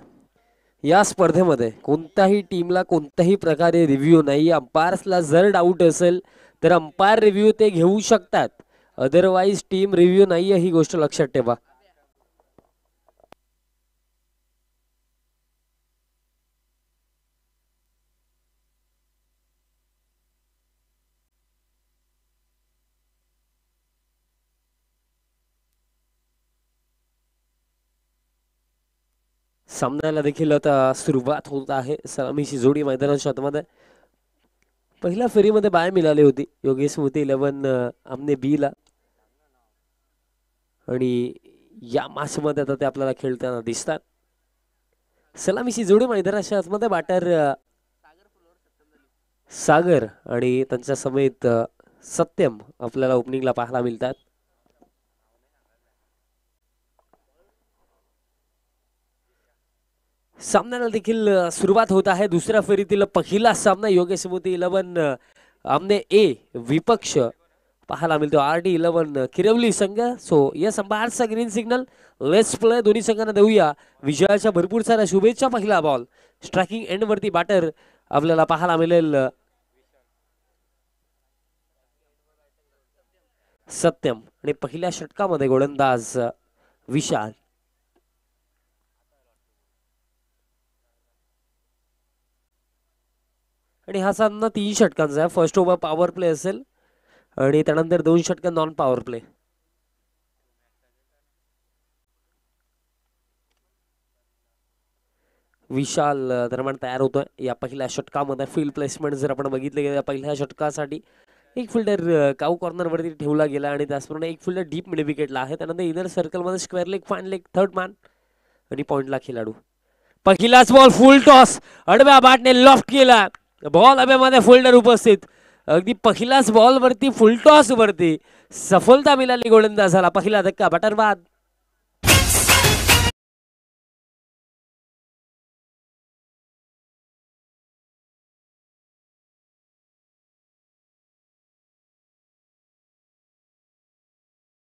या स्पर्धेमध्ये कोणत्याही टीमला कोणत्याही प्रकारे रिव्ह्यू नाही. अंपायर्सला जर डाऊट असेल तर अंपायर रिव्ह्यू ते घेऊ शकतात, अदरवाईज टीम रिव्ह्यू नाहीये, ही गोष्ट लक्षात ठेवा. सामन्याला देखील आता सुरुवात होत आहे. सलामीची जोडी मैदानाच्या आतमध्ये. पहिल्या फेरीमध्ये बाय मिळाली होती योगेश स्मृती 11 आमने बी ला, आणि या मॅच मध्ये आता ते आपल्याला खेळताना दिसतात. सलामीची जोडी मैदानाच्या आतमध्ये. बॅटर सागर आणि त्यांच्या समेत सत्यम आपल्याला ओपनिंगला पाहायला मिळतात. सामन्याला देखील सुरुवात होत आहे. दुसऱ्या फेरीतील पहिला सामना योगेश स्मृती 11 आमने ए विपक्ष पाहायला मिळतो RD11 किरवली संघ. सो यस अंपायरचा ग्रीन सिग्नल. Let's play. दोन्ही संघांना देऊया विजयाच्या भरपूर साऱ्या शुभेच्छा. पहिला बॉल स्ट्रायकिंग एंड वरती बॅटर आपल्याला पाहायला मिळेल सत्यम, आणि पहिल्या षटकामध्ये गोलंदाज विशाल. आणि हा सामना 3 षटकांचा आहे. फर्स्ट ओव्हर पॉवर प्ले असेल आणि त्यानंतर 2 षटक नॉन पॉवर प्ले. विशाल दरम्यान तयार होतोय या पहिल्या षटकामध्ये. फील्ड प्लेसमेंट जर आपण बघितले या पहिल्या षटकासाठी एक फिल्डर काऊ कॉर्नर वरती ठेवला गेला आणि त्याचप्रमाणे एक फिल्डर डीप मिड विकेटला आहे. त्यानंतर इनर सर्कल मध्ये square leg, fine leg, third man आणि पॉइंटला खेळाडू. पहिलाच बॉल फुल टॉस आडव्या बॅटने लॉफ्ट केला. बॉल हवेमध्ये फिल्डर उपस्थित. अगदी पहिल्याच बॉल वरती फुल टॉस वरती सफलता मिळाली गोलंदाजाला. पहिला धक्का बॅटर बाद.